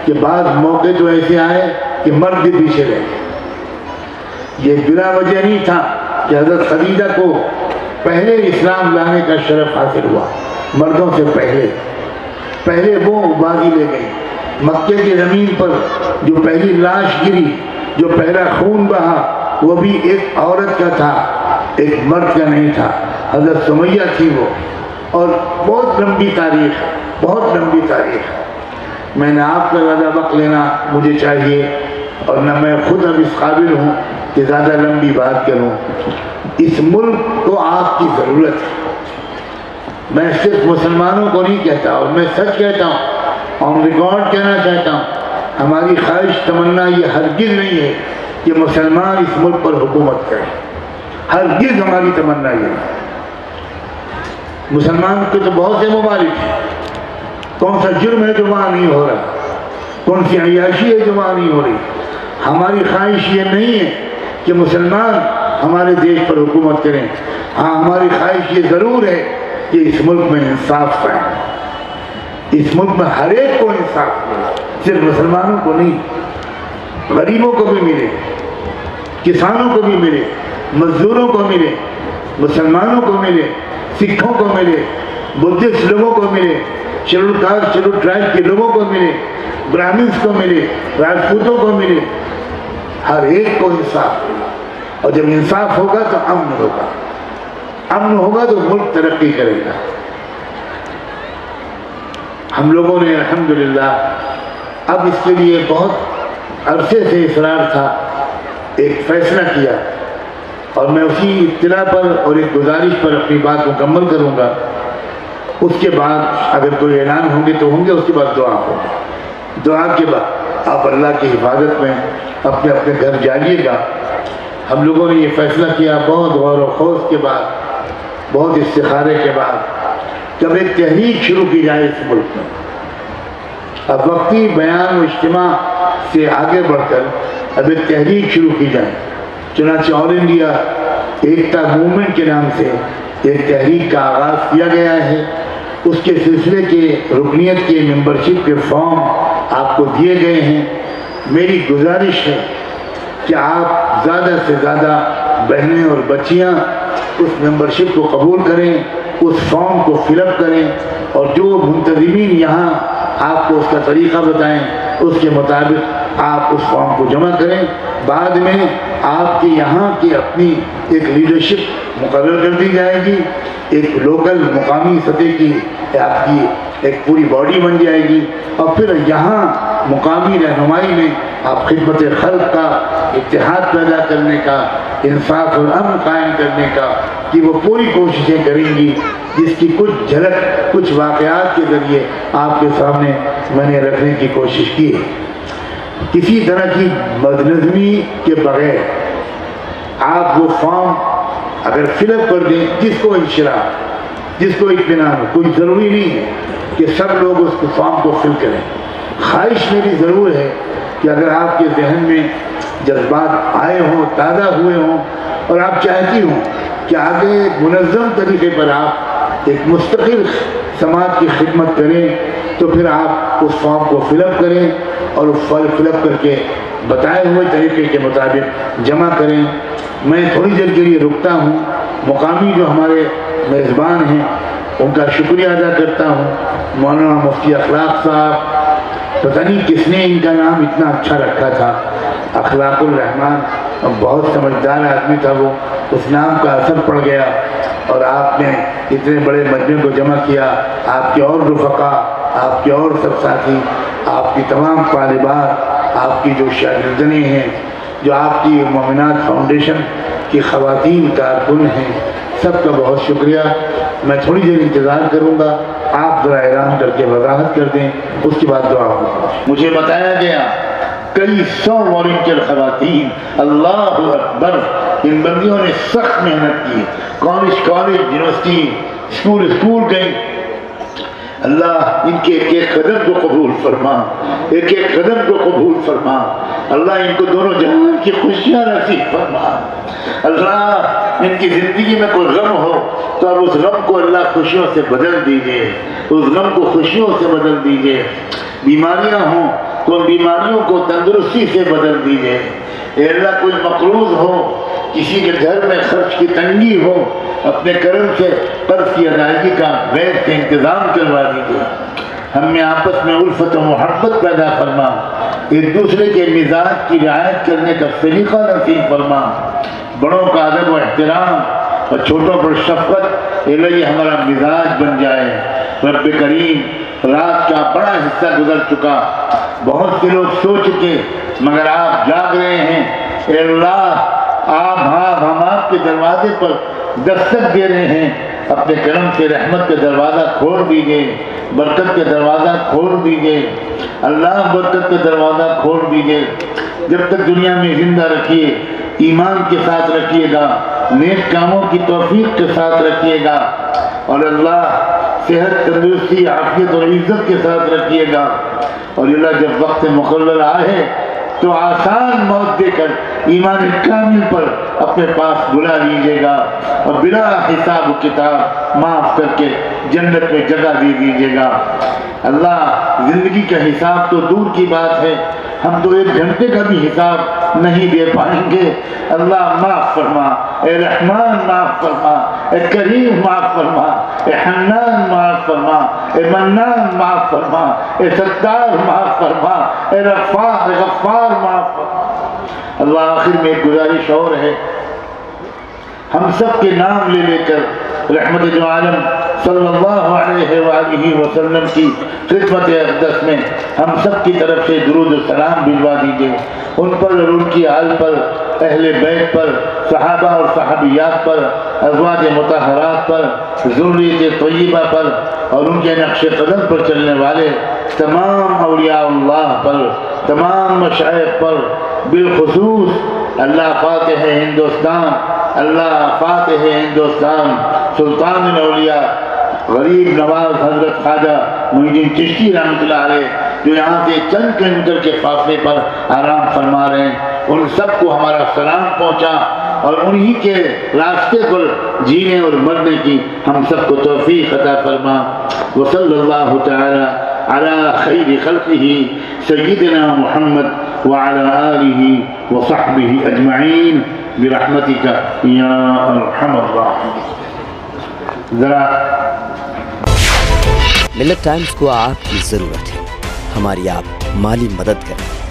کہ بعض موقع تو ایسے آئے کہ مرد بھی پیچھے رہے۔ یہ بلا وجہ نہیں تھا کہ حضرت خدیجہ کو پہلے اسلام لانے کا شرف حاصل ہوا، مردوں سے پہلے وہ بازی لے گئی۔ مکے کی زمین پر جو پہلی لاش گری، جو پہلا خون بہا، وہ بھی ایک عورت کا تھا، ایک مرد کا نہیں تھا، حضرت سمیہ تھی وہ۔ اور بہت لمبی تاریخ، بہت لمبی تاریخ۔ میں نے آپ کا زیادہ وقت لینا مجھے چاہیے، اور نہ میں خود اب اس قابل ہوں کہ زیادہ لمبی بات کروں۔ اس ملک کو آپ کی ضرورت ہے۔ میں صرف مسلمانوں کو نہیں کہتا، اور میں سچ کہتا ہوں، آن ریکارڈ کہنا چاہتا ہوں، ہماری خواہش تمنا یہ ہرگز نہیں ہے کہ مسلمان اس ملک پر حکومت کرے، ہرگز ہماری تمنا یہ نہیں۔ مسلمان کے تو بہت سے ممالک ہیں، کون سا جرم ہے جو وہاں نہیں ہو رہا، کون سی عیاشی ہے جو وہاں نہیں ہو رہی۔ ہماری خواہش یہ نہیں ہے کہ مسلمان ہمارے دیش پر حکومت کریں. ہاں ہماری خواہش یہ ضرور ہے کہ اس ملک میں انصاف قائم، اس ملک میں ہر ایک کو انصاف ملے، صرف مسلمانوں کو نہیں، غریبوں کو بھی ملے، کسانوں کو بھی ملے، مزدوروں کو ملے، مسلمانوں کو ملے، سکھوں کو ملے، بدھسٹ لوگوں کو ملے، شیڈول کاسٹ شیڈول ٹرائب کے لوگوں کو ملے، برہمنس کو ملے، راجپوتوں کو ملے، ہر ایک کو انصاف ملے. اور جب انصاف ہوگا تو امن ہوگا، امن ہوگا تو ملک ترقی کرے گا. ہم لوگوں نے الحمدللہ اب اس کے لیے بہت عرصے سے اصرار تھا، ایک فیصلہ کیا، اور میں اسی اطلاع پر اور ایک گزارش پر اپنی بات مکمل کروں گا. اس کے بعد اگر کوئی اعلان ہوں گے تو ہوں گے، اس کے بعد دعا ہوگی. دعا کے بعد آپ اللہ کی حفاظت میں اپنے اپنے گھر جائیے گا. ہم لوگوں نے یہ فیصلہ کیا بہت غور و خوض کے بعد، بہت استخارے کے بعد، جب ایک تحریک شروع کی جائے اس ملک میں. اب وقتی بیان و اجتماع سے آگے بڑھ کر اب ایک تحریک شروع کی جائے. چنانچہ آل انڈیا ایکتا موومنٹ کے نام سے ایک تحریک کا آغاز کیا گیا ہے. اس کے سلسلے کے رکنیت کے ممبرشپ کے فارم آپ کو دیے گئے ہیں. میری گزارش ہے کہ آپ زیادہ سے زیادہ بہنیں اور بچیاں اس ممبرشپ کو قبول کریں، اس فارم کو فل اپ کریں، اور جو منتظمین یہاں آپ کو اس کا طریقہ بتائیں اس کے مطابق آپ اس فارم کو جمع کریں. بعد میں آپ کے یہاں کی اپنی ایک لیڈرشپ مقرر کر دی جائے گی، ایک لوکل مقامی سطح کی آپ کی ایک پوری باڈی بن جائے گی، اور پھر یہاں مقامی رہنمائی میں آپ خدمت خلق کا، اتحاد پیدا کرنے کا، انصاف اور امن قائم کرنے کا کہ وہ پوری کوششیں کریں گی، جس کی کچھ جھلک کچھ واقعات کے ذریعے آپ کے سامنے میں نے رکھنے کی کوشش کی ہے. کسی طرح کی بدنظمی کے بغیر آپ وہ فارم اگر فل اپ کر دیں، جس کو انشراح، جس کو اطمینان ہو، کوئی ضروری نہیں ہے کہ سب لوگ اس فارم کو فل کریں. خواہش میری ضرور ہے کہ اگر آپ کے ذہن میں جذبات آئے ہوں، تازہ ہوئے ہوں، اور آپ چاہتی ہوں کہ آگے منظم طریقے پر آپ ایک مستقل سماج کی خدمت کریں، تو پھر آپ اس فارم کو فل اپ کریں اور اس فل اپ کر کے بتائے ہوئے طریقے کے مطابق جمع کریں. میں تھوڑی دیر کے لیے رکتا ہوں. مقامی جو ہمارے میزبان ہیں ان کا شکریہ ادا کرتا ہوں. مولانا مفتی اخلاق صاحب، پتہ نہیں کس نے ان کا نام اتنا اچھا رکھا تھا، اخلاق الرحمان، بہت سمجھدار آدمی تھا وہ، اس نام کا اثر پڑ گیا اور آپ نے اتنے بڑے مجمع کو جمع کیا. آپ کے اور رفقا، آپ کے اور سب ساتھی، آپ کی تمام طالبات، آپ کی جو شاگردنیں ہیں، جو آپ کی مومنات فاؤنڈیشن کی خواتین کارکن ہیں، سب کا بہت شکریہ. میں تھوڑی دیر انتظار کروں گا، آپ ذرا اعلان کر کے وضاحت کر دیں، اس کے بعد دعا ہوگا. مجھے بتایا گیا کئی 100 والنٹیئر خواتین، اللہ اکبر، ان بندیوں نے سخت محنت کی. کالج یونیورسٹی، اسکول گئیں. اللہ ان کے ایک ایک قدم کو قبول فرما، ایک ایک قدم کو قبول فرما. اللہ ان کو دونوں جہان کی خوشیاں نصیب فرما. اللہ ان کی زندگی میں کوئی غم ہو تو اب اس غم کو اللہ خوشیوں سے بدل دیجئے، اس غم کو خوشیوں سے بدل دیجئے. بیماریاں ہوں تو ان بیماریوں کو تندرستی سے بدل دیجئے. اے اللہ کوئی مقروض ہو، کسی کے گھر میں خرچ کی تنگی ہو، اپنے کرم سے قرض کی ادائیگی کا غیر سے انتظام کروا دیجیے. ہم میں آپس میں الفت و محبت پیدا فرما، ایک دوسرے کے مزاج کی رعایت کرنے کا سلیقہ نصیب فرما. بڑوں کا ادب و احترام اور چھوٹوں پر شفقت، اے اللہ یہ ہمارا مزاج بن جائے. رب کریم، رات کا بڑا حصہ گزر چکا، بہت سے لوگ سو چکے، مگر آپ جاگ رہے ہیں. اے اللہ ہم آپ کے دروازے پر دستک دے رہے ہیں. اپنے کرم سے رحمت کا دروازہ کھول دیجئے، برکت کا دروازہ کھول دیجئے. اللہ برکت کا دروازہ کھول دیجئے. جب تک دنیا میں زندہ رکھیے، ایمان کے ساتھ رکھیے گا، نیک کاموں کی توفیق کے ساتھ رکھیے گا، اور اللہ صحت، تندرستی، عافیت اور عزت کے ساتھ رکھیے گا. اور اللہ جب وقت مقرر آئے تو آسان موت دے کر ایمان کامل پر اپنے پاس بلا لیجیے گا اور بلا حساب و کتاب معاف کر کے جنت میں جگہ دے دیجیے گا۔ اللہ زندگی کا حساب تو دور کی بات ہے، ہم تو 1 گھنٹے کا بھی حساب نہیں دے پائیں گے۔ اللہ معاف فرما، اے رحمان معاف فرما، اے کریم معاف فرما، اے حنان معاف فرما، اے منان معاف فرما، اے ستار معاف فرما، اے غفار معاف فرما۔ اللہ آخر میں ایک گزارش اور ہے، ہم سب کے نام لے لے کر رحمت دو عالم صلی اللہ علیہ وآلہ وسلم کی خدمت اقدس میں ہم سب کی طرف سے درود و سلام بھجوا دیجیے، ان پر اور ان کی آل پر، اہل بیت پر، صحابہ اور صحابیات پر، ازواج مطہرات پر، ذریت طیبہ پر اور ان کے نقش قدم پر چلنے والے تمام اولیاء اللہ پر، تمام مشائخ پر، بالخصوص اللہ فاتح ہندوستان، اللہ فاتح ہندوستان سلطان الاولیاء غریب نواز حضرت خواجہ معین الدین چشتی رحمۃ اللہ علیہ، جو یہاں سے چند کلومیٹر کے فاصلے پر آرام فرما رہے ہیں، ان سب کو ہمارا سلام پہنچا اور انہی کے راستے پر جینے اور مرنے کی ہم سب کو توفیق عطا فرما۔ وصلی اللہ تعالی علی خیر خلقہ سیدنا محمد وعلی آلہ وصحبہ اجمعین برحمتک یا ارحم الراحمین۔ ذرا ملت ٹائمز کو آپ کی ضرورت ہے، ہماری آپ مالی مدد کریں۔